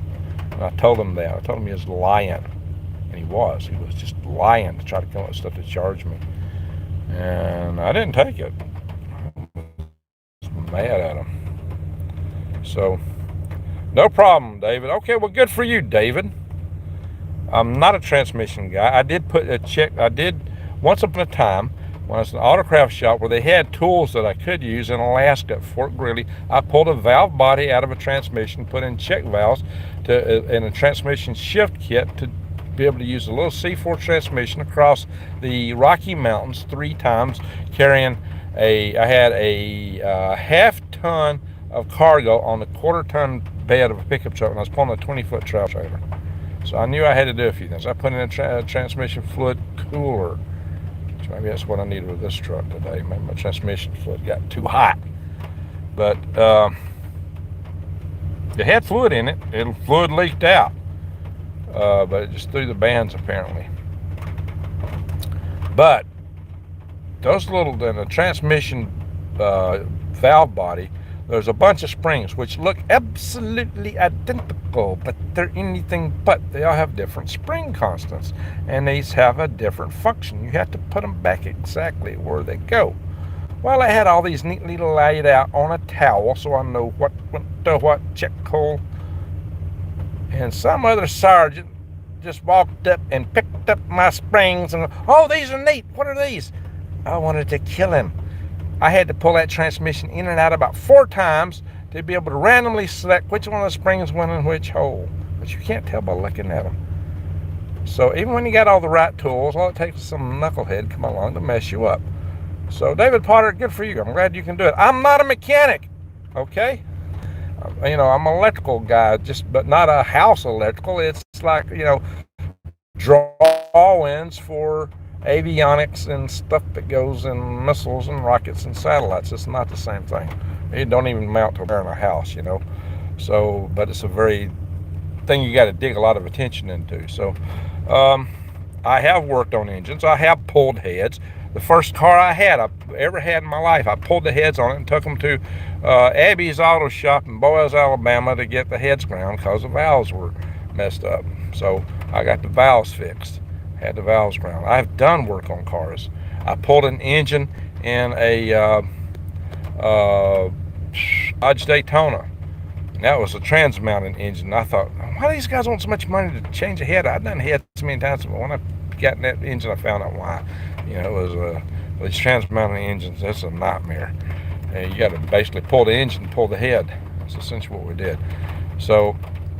And I told him that. I told him he was lying. And he was just lying to try to come up with stuff to charge me. And I didn't take it. I was mad at him. So, no problem, David. Okay, well, good for you, David. I'm not a transmission guy. I did put a check. I did once upon a time when I was in an autocraft shop where they had tools that I could use in Alaska at Fort Greely. I pulled a valve body out of a transmission, put in check valves in a transmission shift kit to be able to use a little C4 transmission across the Rocky Mountains 3 times, carrying I had a half-ton of cargo on the quarter-ton bed of a pickup truck, and I was pulling a 20-foot travel trailer. So I knew I had to do a few things. I put in a transmission fluid cooler. So maybe that's what I needed with this truck today. Maybe my transmission fluid got too hot. But it had fluid in it. Fluid leaked out. But it just threw the bands apparently. But those in the transmission valve body, there's a bunch of springs which look absolutely identical, but they're anything but. They all have different spring constants, and these have a different function. You have to put them back exactly where they go. Well, I had all these neatly laid out on a towel, so I know what went to what check hole. And some other sergeant just walked up and picked up my springs and, oh, these are neat. What are these? I wanted to kill him. I had to pull that transmission in and out about 4 times to be able to randomly select which one of the springs went in which hole. But you can't tell by looking at them. So even when you got all the right tools, all it takes is some knucklehead come along to mess you up. So David Potter, good for you. I'm glad you can do it. I'm not a mechanic, okay? I'm an electrical guy, but not a house electrical. It's like, draw-ins for avionics and stuff that goes in missiles and rockets and satellites. It's not the same thing. It don't even amount to repairing a house, So, but it's a very thing you got to dig a lot of attention into. So, I have worked on engines. I have pulled heads. The first car I ever had in my life, I pulled the heads on it and took them to Abby's Auto Shop in Boaz, Alabama to get the heads ground because the valves were messed up. So I got the valves fixed, had the valves ground. I've done work on cars. I pulled an engine in a Dodge Daytona. And that was a trans-mounted engine. I thought, why do these guys want so much money to change a head? I've done heads so many times, but when I got in that engine, I found out why. It was these trans-mounted engines. That's a nightmare. And you got to basically pull the engine, pull the head. That's essentially what we did. So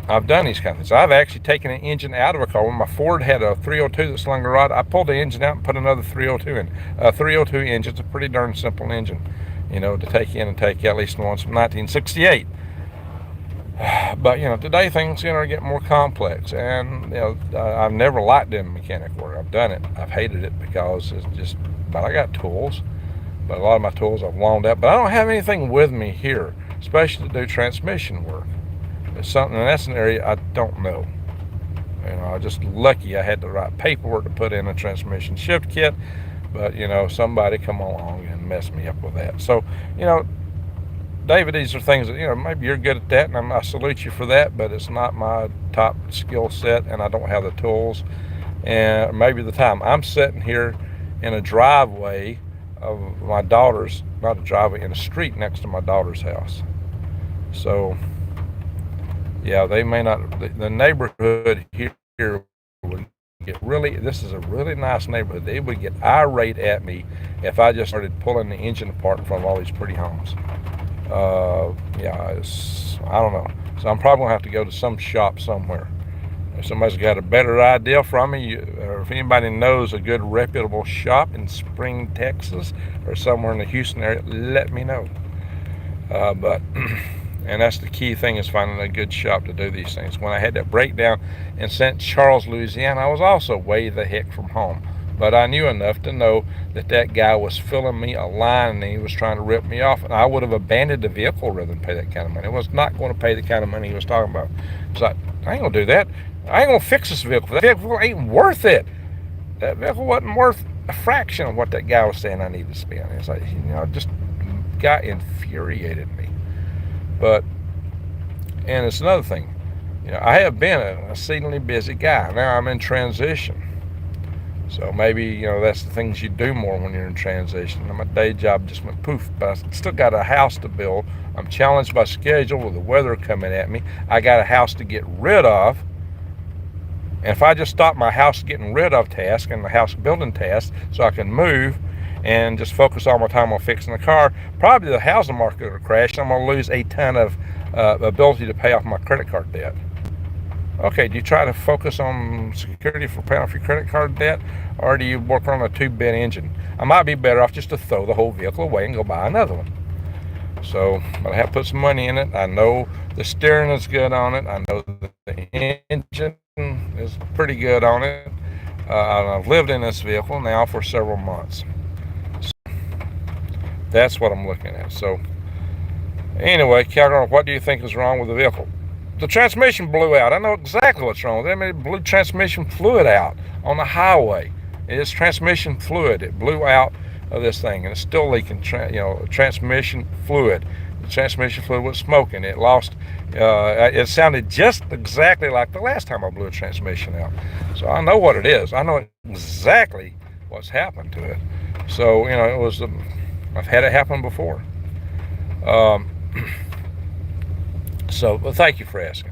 I've done these kind of things. I've actually taken an engine out of a car. When my Ford had a 302 that slung a rod, I pulled the engine out and put another 302 in. A 302 engine's a pretty darn simple engine, to take in and take out, at least the ones from 1968. But, today things, are getting more complex. And, I've never liked doing mechanic work. I've done it. I've hated it because it's just, but I got tools. But a lot of my tools I've loaned out. But I don't have anything with me here, especially to do transmission work. It's something, and that's an area I don't know. I'm just lucky I had the right paperwork to put in a transmission shift kit. But, somebody come along and mess me up with that. So, David, these are things that, maybe you're good at that, and I salute you for that, but it's not my top skill set, and I don't have the tools and maybe the time. I'm sitting here in a driveway of my daughter's, not a driveway, in a street next to my daughter's house. So, yeah, they may not, the neighborhood here would get really, this is a really nice neighborhood. They would get irate at me if I just started pulling the engine apart in front of all these pretty homes. I don't know. So I'm probably gonna have to go to some shop somewhere. If somebody's got a better idea from me, or if anybody knows a good reputable shop in Spring, Texas, or somewhere in the Houston area, let me know. And that's the key thing, is finding a good shop to do these things. When I had that breakdown in St. Charles, Louisiana, I was also way the heck from home. But I knew enough to know that guy was filling me a line and he was trying to rip me off. And I would have abandoned the vehicle rather than pay that kind of money. I was not going to pay the kind of money he was talking about. It's like, I ain't going to do that. I ain't going to fix this vehicle. That vehicle ain't worth it. That vehicle wasn't worth a fraction of what that guy was saying I needed to spend. It's like, just got infuriated me. And it's another thing. I have been a exceedingly busy guy. Now I'm in transition. So maybe, that's the things you do more when you're in transition. And my day job just went poof, but I still got a house to build. I'm challenged by schedule with the weather coming at me. I got a house to get rid of. And if I just stop my house getting rid of task and the house building task so I can move and just focus all my time on fixing the car, probably the housing market will crash and I'm going to lose a ton of ability to pay off my credit card debt. Okay, do you try to focus on security for paying off your credit card debt, or do you work on a 2-bit engine? I might be better off just to throw the whole vehicle away and go buy another one. So, but I have to put some money in it. I know the steering is good on it. I know the engine is pretty good on it. I've lived in this vehicle now for several months. So that's what I'm looking at. So anyway, Calgary, what do you think is wrong with the vehicle? The transmission blew out. I know exactly what's wrong with it. It blew transmission fluid out on the highway. It's transmission fluid. It blew out of this thing, and it's still leaking. Transmission fluid. The transmission fluid was smoking. It lost. It sounded just exactly like the last time I blew a transmission out. So I know what it is. I know exactly what's happened to it. So it was. I've had it happen before. So, well, thank you for asking.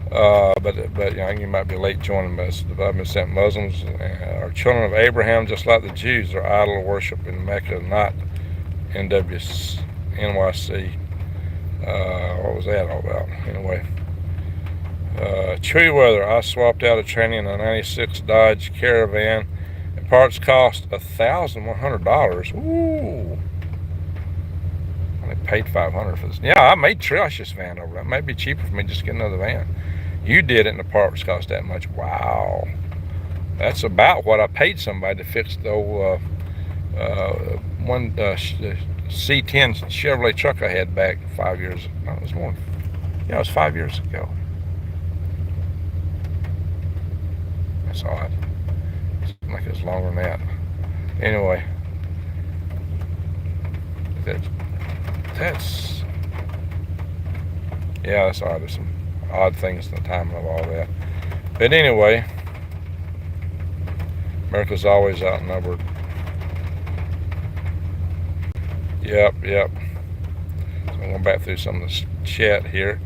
But you might be late joining us. The Bible said Muslims are children of Abraham, just like the Jews. They're idol worship in Mecca, not NYC. What was that all about? Anyway, chewy weather. I swapped out a tranny in a '96 Dodge Caravan, and parts cost $1,100. Ooh. I paid $500 for this. Yeah, I may trash this van over. That might be cheaper for me just to get another van. You did it and the parts cost that much. Wow. That's about what I paid somebody to fix the old C10 Chevrolet truck I had back 5 years. No, it was more. Yeah, it was 5 years ago. That's odd. It seemed like it was longer than that. Anyway. That's odd. There's some odd things in the timing of all that. But anyway, America's always outnumbered. Yep. So I'm going back through some of the chat here.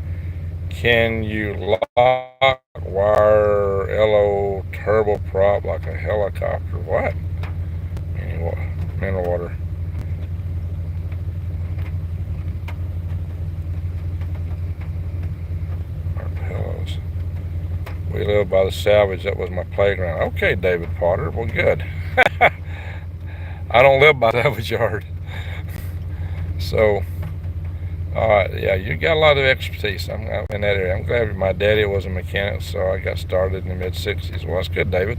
Can you lock wire LO turboprop like a helicopter? What? Mineral water. We lived by the salvage. That was my playground. Okay, David Potter. Well, good. I don't live by the salvage yard. So, yeah, you got a lot of expertise I'm in that area. I'm glad my daddy was a mechanic, so I got started in the mid-60s. Well, that's good, David.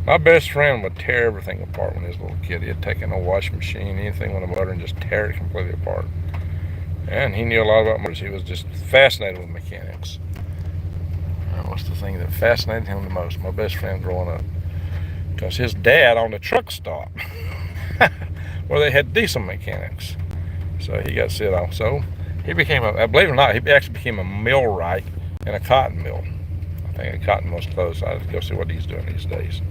My best friend would tear everything apart when he was a little kid. He'd take in a washing machine, anything with a motor, and just tear it completely apart. And he knew a lot about motors. He was just fascinated with mechanics. What's the thing that fascinated him the most? My best friend growing up. Because his dad owned a truck stop where they had diesel mechanics. So he got set off. So he became believe it or not, he actually became a millwright in a cotton mill. I think a cotton mill's closed, so I have to go see what he's doing these days.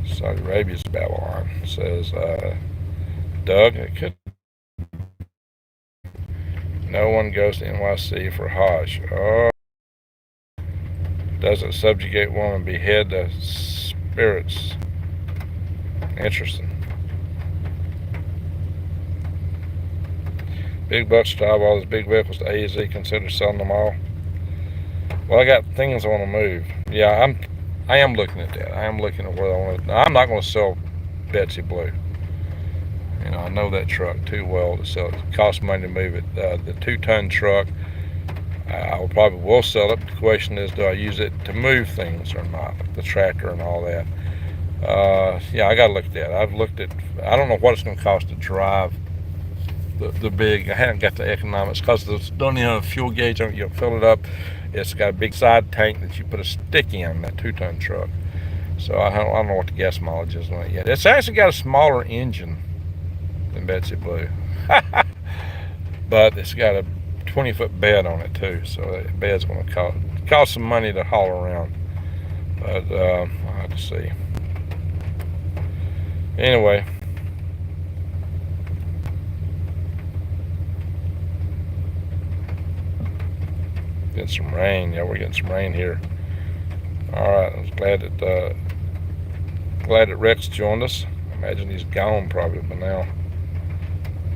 Saudi Arabia's Babylon says, Doug, it could. No one goes to NYC for Hajj. Oh, doesn't subjugate woman, behead the spirits. Interesting. Big bucks drive all those big vehicles to AZ, consider selling them all. Well, I got things I want to move. Yeah, I am looking at that. I am looking at where I want to. Now, I'm not going to sell Betsy Blue. You know, I know that truck too well to sell it. It costs money to move it. The 2-ton truck, I probably will sell it. The question is, do I use it to move things or not? The tractor and all that. Yeah, I got to look at that. I've looked at. I don't know what it's going to cost to drive the big. I haven't got the economics because it don't even have a fuel gauge on it. You fill it up. It's got a big side tank that you put a stick in, that 2-ton truck. So I don't know what the gas mileage is on it yet. It's actually got a smaller engine than Betsy Blue. But it's got a 20-foot bed on it too. So that bed's going to cost some money to haul around. But I'll have to see. Anyway. Getting some rain. Yeah, we're getting some rain here. All right, I was glad that Rex joined us. I imagine he's gone probably by now.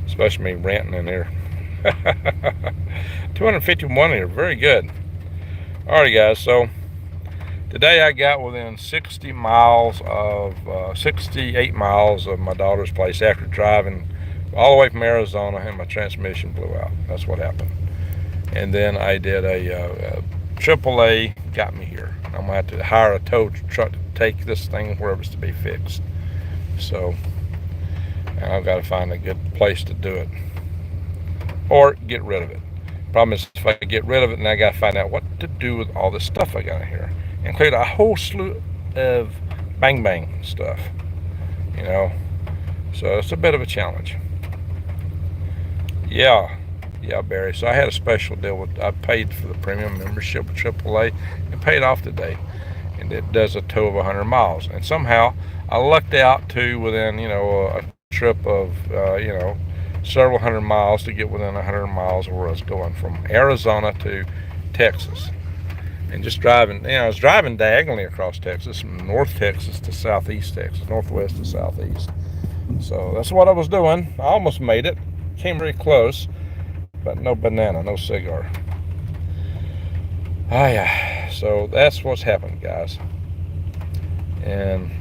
Especially me ranting in here. 251 here, very good. All right, guys. So today I got within 68 miles of my daughter's place after driving all the way from Arizona, and my transmission blew out. That's what happened. And then I did a AAA, got me here. I'm going to have to hire a tow truck to take this thing wherever it's to be fixed. So I've got to find a good place to do it. Or get rid of it. Problem is, if I get rid of it, then I got to find out what to do with all this stuff I got in here. Include a whole slew of bang stuff. You know. So it's a bit of a challenge. Yeah, Barry. So I had a special deal I paid for the premium membership with AAA and paid off today. And it does a tow of 100 miles. And somehow I lucked out to within, a trip of, several hundred miles to get within 100 miles of where I was going from Arizona to Texas. And just driving, I was driving diagonally across Texas, from North Texas to Southeast Texas, Northwest to Southeast. So that's what I was doing. I almost made it. Came very close. But no banana, no cigar. Yeah. So that's what's happened, guys. And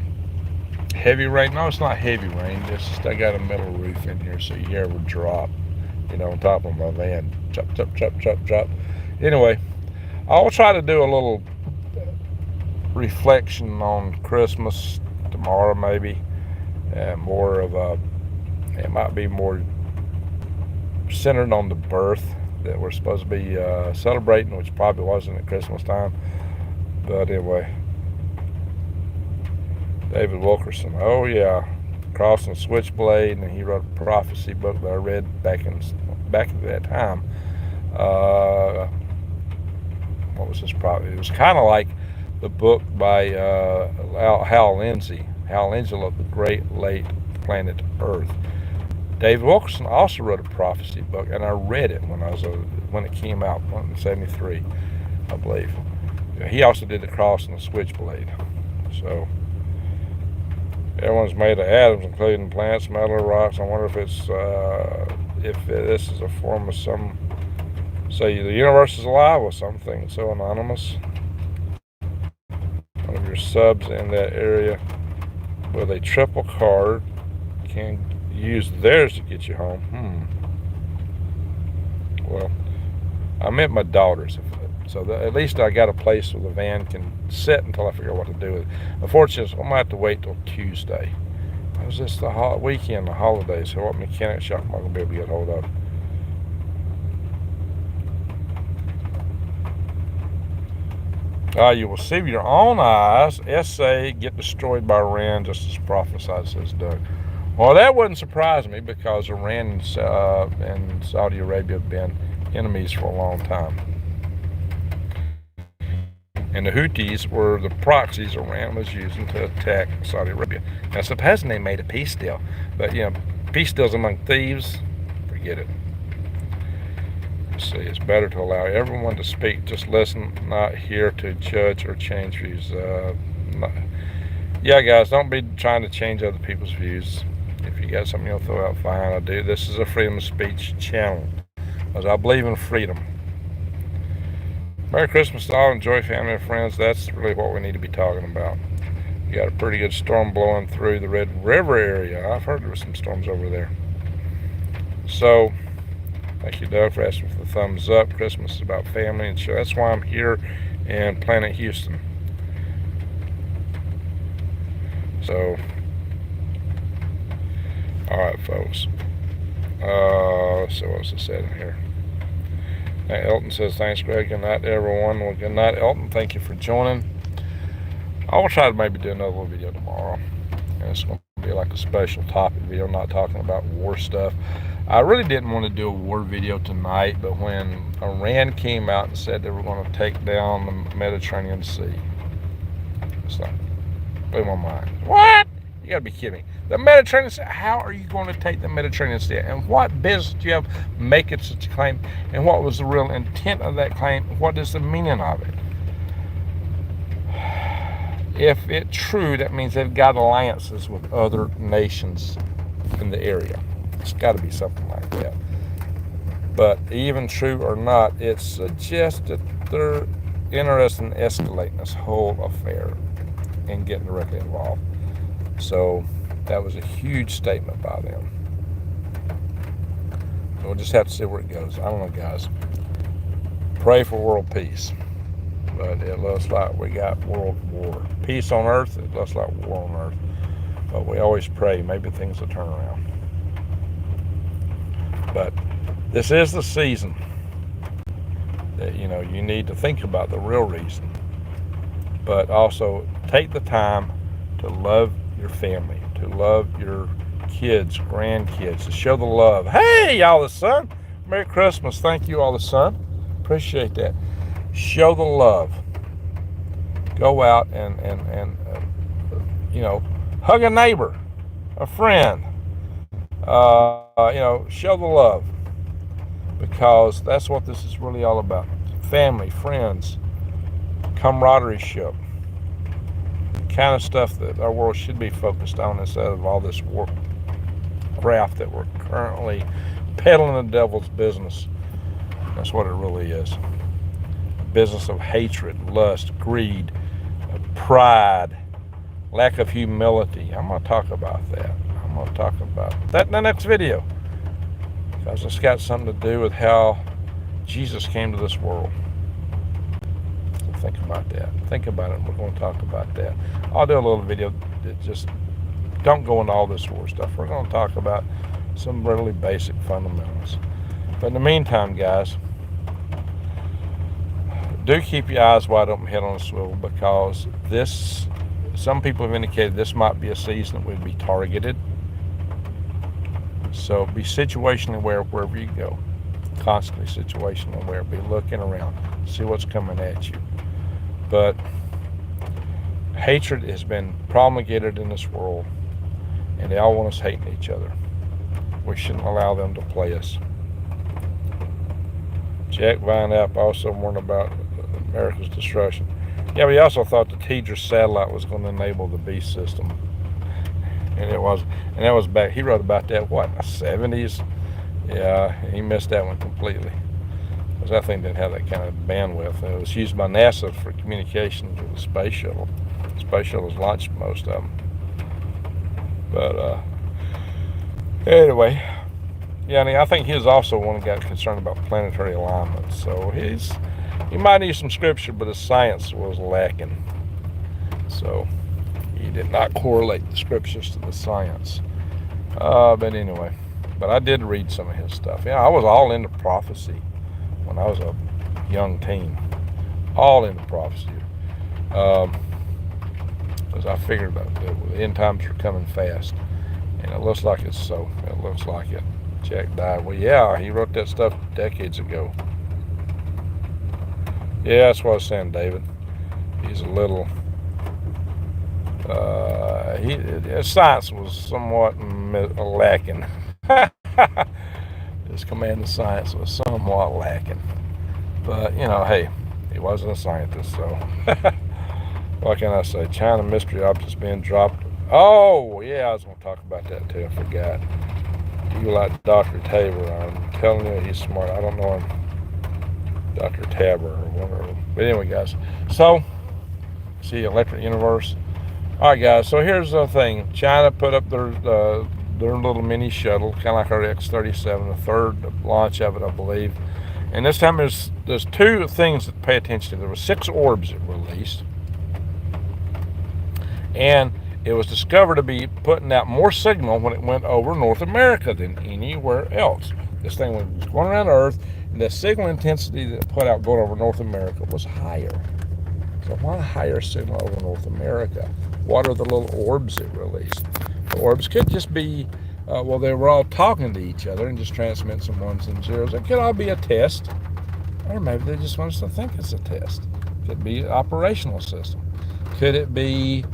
heavy rain. No, it's not heavy rain. Just I got a metal roof in here, so you hear it drop, on top of my van. Chop, chop, chop, chop, chop. Anyway, I'll try to do a little reflection on Christmas tomorrow, maybe. More of it might be more centered on the birth that we're supposed to be celebrating, which probably wasn't at Christmas time. But anyway, David Wilkerson, oh yeah, Crossing the Switchblade, and he wrote a prophecy book that I read back at that time. What was his prophecy? It was kind of like the book by Hal Lindsey. Hal Lindsey of the Great Late Planet Earth. David Wilkerson also wrote a prophecy book, and I read it when it came out in '73, I believe. He also did the Cross and the Switchblade. So everyone's made of atoms, including plants, metal, rocks. I wonder if this is a form of some Say the universe is alive with something so anonymous. One of your subs in that area with a triple card can use theirs to get you home. Well, I meant my daughter's. So at least I got a place where the van can sit until I figure out what to do with it. Unfortunately, I'm going to have to wait till Tuesday. It was just the weekend, the holidays, so what mechanic shop am I going to be able to get hold of? You will see with your own eyes, SA get destroyed by Iran, just as prophesied, says Doug. Well, that wouldn't surprise me because Iran and Saudi Arabia have been enemies for a long time. And the Houthis were the proxies Iran was using to attack Saudi Arabia. Now, supposedly they made a peace deal, but peace deals among thieves, forget it. Let's see, it's better to allow everyone to speak. Just listen, not here to judge or change views. Yeah, guys, don't be trying to change other people's views. If you got something you'll throw out, fine, I do. This is a freedom of speech channel, because I believe in freedom. Merry Christmas to all. Enjoy family and friends. That's really what we need to be talking about. You got a pretty good storm blowing through the Red River area. I've heard there were some storms over there. So, thank you, Doug, for asking for the thumbs up. Christmas is about family and show. That's why I'm here in Planet Houston. So, all right, folks. Let's see what else it said in here. Elton says, thanks, Greg. Good night, everyone. Well, good night, Elton. Thank you for joining. I will try to maybe do another video tomorrow. And it's going to be like a special topic video, not talking about war stuff. I really didn't want to do a war video tonight, but when Iran came out and said they were going to take down the Mediterranean Sea, it's like, blew my mind. What? You got to be kidding me. The Mediterranean Sea, how are you going to take the Mediterranean Sea? And what business do you have making such a claim? And what was the real intent of that claim? What is the meaning of it? If it's true, that means they've got alliances with other nations in the area. It's got to be something like that. But even true or not, it suggests that they're interested in escalating this whole affair and getting directly involved. So that was a huge statement by them. We'll just have to see where it goes. I don't know, guys. Pray for world peace. But it looks like we got world war. Peace on earth, it looks like war on earth. But we always pray, maybe things will turn around. But this is the season that, you need to think about the real reason. But also take the time to love your family, to love your kids, grandkids, to show the love. Hey, all the sun. Merry Christmas. Thank you, all the sun. Appreciate that. Show the love. Go out and hug a neighbor, a friend. Show the love, because that's what this is really all about. Family, friends, camaraderie, kind of stuff that our world should be focused on instead of all this war craft that we're currently peddling the devil's business. That's what it really is. Business of hatred, lust, greed, pride, lack of humility. I'm going to talk about that. I'm going to talk about that in the next video, because it's got something to do with how Jesus came to this world. So think about that. Think about it. We're going to talk about that. I'll do a little video that just don't go into all this war stuff. We're going to talk about some really basic fundamentals. But in the meantime, guys, do keep your eyes wide open, head on a swivel, because some people have indicated this might be a season that would be targeted. So be situationally aware wherever you go. Constantly situationally aware. Be looking around. See what's coming at you. But hatred has been promulgated in this world, and they all want us hating each other. We shouldn't allow them to play us. Jack Vine App also warned about America's destruction. Yeah, we also thought the Tedra's satellite was going to enable the beast system. And it was. And that was back, he wrote about that, the 70s? Yeah, he missed that one completely. because that thing didn't have that kind of bandwidth. It was used by NASA for communications with the space shuttle. The space shuttles launched most of them. But anyway, yeah, I think he was also one that got concerned about planetary alignment. So he might need some scripture, but his science was lacking. So he did not correlate the scriptures to the science. But anyway, but I did read some of his stuff. Yeah, I was all into prophecy when I was a young teen. All into prophecy. Because I figured that the end times are coming fast. And it looks like it's so. It looks like it. Jack died. Well, yeah, he wrote that stuff decades ago. Yeah, that's what I was saying, David. He's a little... his science was somewhat lacking. His command of science was somewhat lacking. But, hey, he wasn't a scientist, so... What can I say? China mystery objects being dropped. Oh, yeah, I was going to talk about that, too. I forgot. You like Dr. Tabor. I'm telling you, he's smart. I don't know him. Dr. Tabor or whatever. But anyway, guys. So, see, Electric Universe. All right, guys. So here's the thing. China put up their little mini shuttle, kind of like our X-37, the third launch of it, I believe. And this time there's two things to pay attention to. There were 6 orbs it released. And it was discovered to be putting out more signal when it went over North America than anywhere else. This thing was going around Earth, and the signal intensity that it put out going over North America was higher. So why higher signal over North America? What are the little orbs it released? The orbs could just be, they were all talking to each other and just transmitting some ones and zeros. It could all be a test, or maybe they just want us to think it's a test. Could be an operational system. Could it be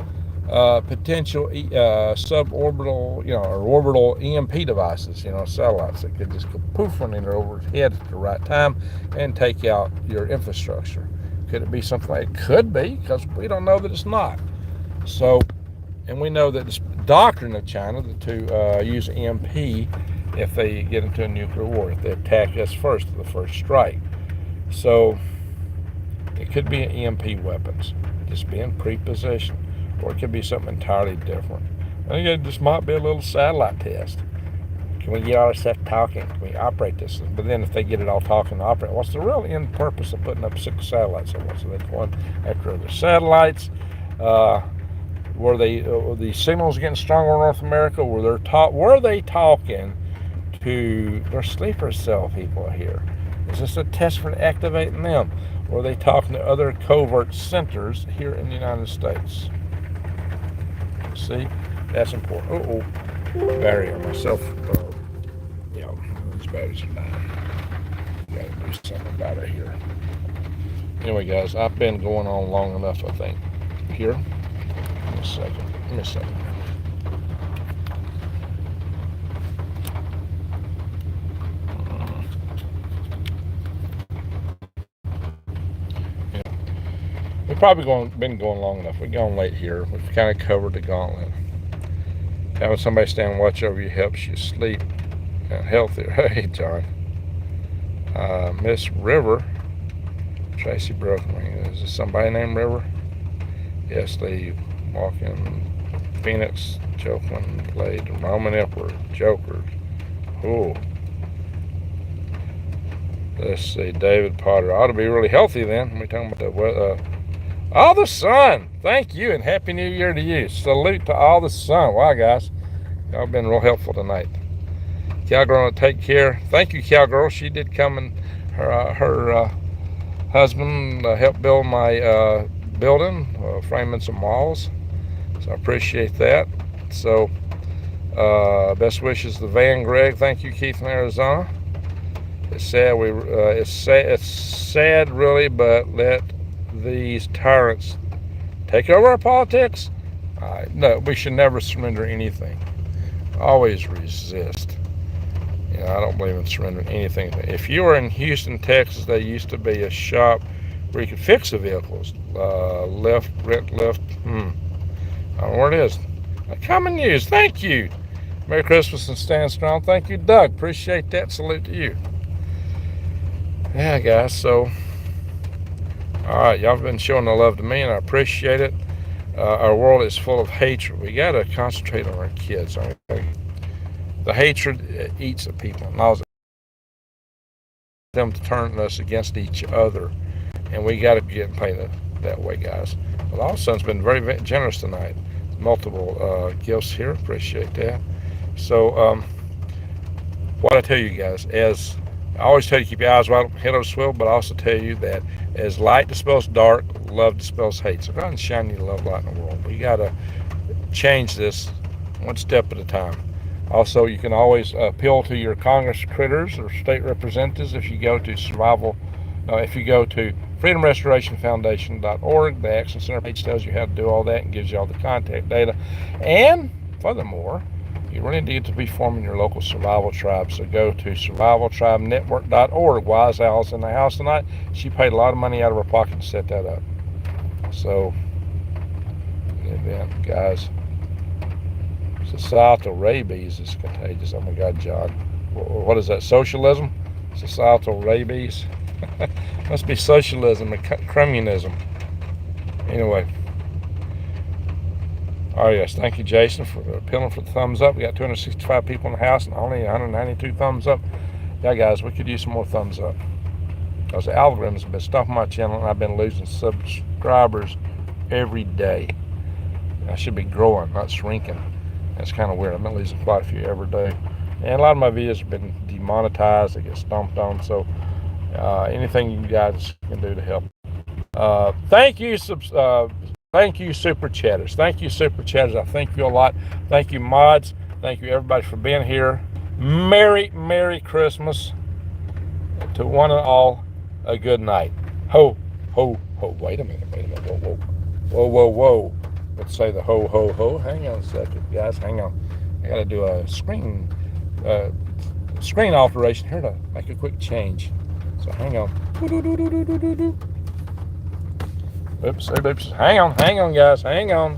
potential suborbital, or orbital EMP devices, satellites that could just go poof running over its head at the right time and take out your infrastructure? Could it be something like it could be, because we don't know that it's not. So, and we know that this doctrine of China to use EMP if they get into a nuclear war, if they attack us first, the first strike. So, it could be EMP weapons, just being pre-positioned. Or it could be something entirely different. I think it just might be a little satellite test. Can we get all this stuff talking? Can we operate this? But then if they get it all talking and operate, what's the real end purpose of putting up 6 satellites? So they're going after other satellites. Were the signals getting stronger in North America? Were they talking to their sleeper cell people here? Is this a test for activating them? Or are they talking to other covert centers here in the United States? See, that's important. Battery on myself. These batteries are dying. Gotta do something about it here. Anyway, guys, I've been going on long enough, I think. Here. Give me a second. We've probably been going long enough. We've gone late here. We've kind of covered the gauntlet. Having somebody stand and watch over you helps you sleep healthier. Hey, John. Miss River. Tracy Brookman. Is this somebody named River? Yes, they walk in Phoenix. Joplin played Roman Emperor. Jokers. Ooh. Let's see. David Potter. Ought to be really healthy then. We're talking about the weather. All the sun. Thank you, and Happy New Year to you. Salute to all the sun. Wow, guys. Y'all been real helpful tonight. Cowgirl, take care. Thank you, Cowgirl. She did come and her husband helped build my building, framing some walls. So I appreciate that. So best wishes to Van Greg. Thank you, Keith in Arizona. It's sad. It's sad, really, but let these tyrants take over our politics? No, we should never surrender anything. Always resist. I don't believe in surrendering anything. If you were in Houston, Texas, there used to be a shop where you could fix the vehicles. Rent left. I don't know where it is. Common news. Thank you. Merry Christmas and stand strong. Thank you, Doug. Appreciate that. Salute to you. Yeah, guys. So, all right, y'all have been showing the love to me, and I appreciate it. Our world is full of hatred. We got to concentrate on our kids. The hatred eats the people and allows them to turn us against each other, and we got to get painted that way, guys. Well, also, it's been very generous tonight. Multiple gifts here. Appreciate that. So, what I tell you guys, as I always tell you, keep your eyes wide open, head on a swivel, but I also tell you that as light dispels dark, love dispels hate. So go ahead and shine your love light in the world. We got to change this one step at a time. Also, you can always appeal to your Congress critters or state representatives if you go to freedomrestorationfoundation.org. The Action Center page tells you how to do all that and gives you all the contact data. And furthermore, you really need to be forming your local survival tribe. So go to survivaltribenetwork.org. Wise Al's in the house tonight. She paid a lot of money out of her pocket to set that up. So, guys, societal rabies is contagious. Oh my God, John. What is that? Socialism? Societal rabies? Must be socialism and communism. Anyway. Oh yes, thank you, Jason, for appealing for the thumbs up. We got 265 people in the house and only 192 thumbs up. Yeah, guys, we could use some more thumbs up. Because the algorithms have been stumping my channel and I've been losing subscribers every day. I should be growing, not shrinking. That's kind of weird. I've been losing quite a few every day. And a lot of my videos have been demonetized. They get stomped on. So anything you guys can do to help. Thank you, Super Chatters. Thank you, Super Chatters. I thank you a lot. Thank you, mods. Thank you, everybody, for being here. Merry Christmas. To one and all, a good night. Ho, ho, ho. Wait a minute. Whoa. Let's say the ho, ho, ho. Hang on a second, guys. Hang on. I got to do a screen alteration here to make a quick change. So hang on. Oops. Hang on, guys. Hang on.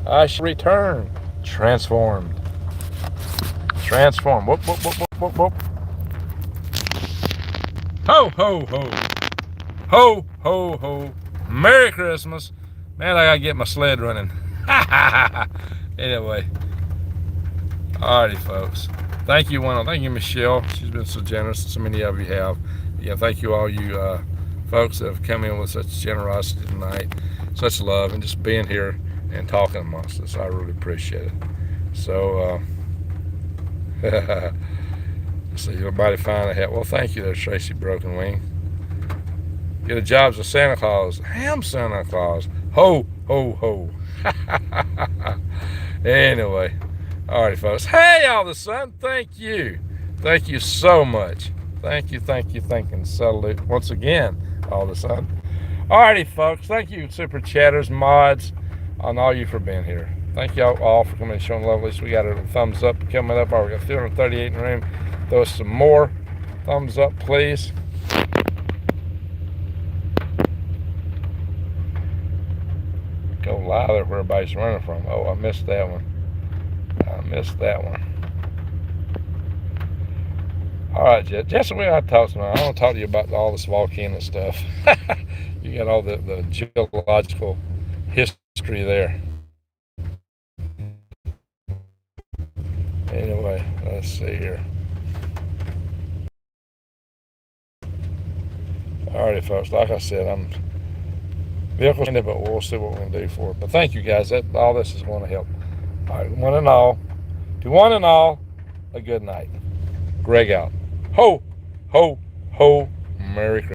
I shall return. Transformed. Whoop. Ho, ho, ho. Ho, ho, ho. Merry Christmas. Man, I gotta get my sled running. Anyway. Alrighty, folks. Thank you, Thank you, Michelle. She's been so generous. So many of you have. Yeah, thank you, all you folks that have come in with such generosity tonight, such love, and just being here and talking amongst us. I really appreciate it. So, so everybody find a help. Well, thank you there, Tracy Broken Wing. Get a job as Santa Claus. Ham Santa Claus. Ho, ho, ho. Anyway. Alright, folks. Hey, all of a sudden, thank you. Thank you so much. Thank you. And salute once again, all of a sudden. Alrighty, folks. Thank you, Super Chatters, mods, and all you for being here. Thank y'all all for coming and showing love. At least we got a thumbs up coming up. We got 338 in the room. Throw us some more thumbs up, please. Go louder where everybody's running from. Oh, I missed that one. All right, Jesse, we got to talk tonight. I want to talk to you about all this volcano stuff. You got all the geological history there. Anyway, let's see here. All right, folks. Like I said, I'm vehicles, but we'll see what we can do for it. But thank you, guys. All this is going to help. All right, to one and all, a good night. Greg out. Ho, ho, ho. Merry Christmas.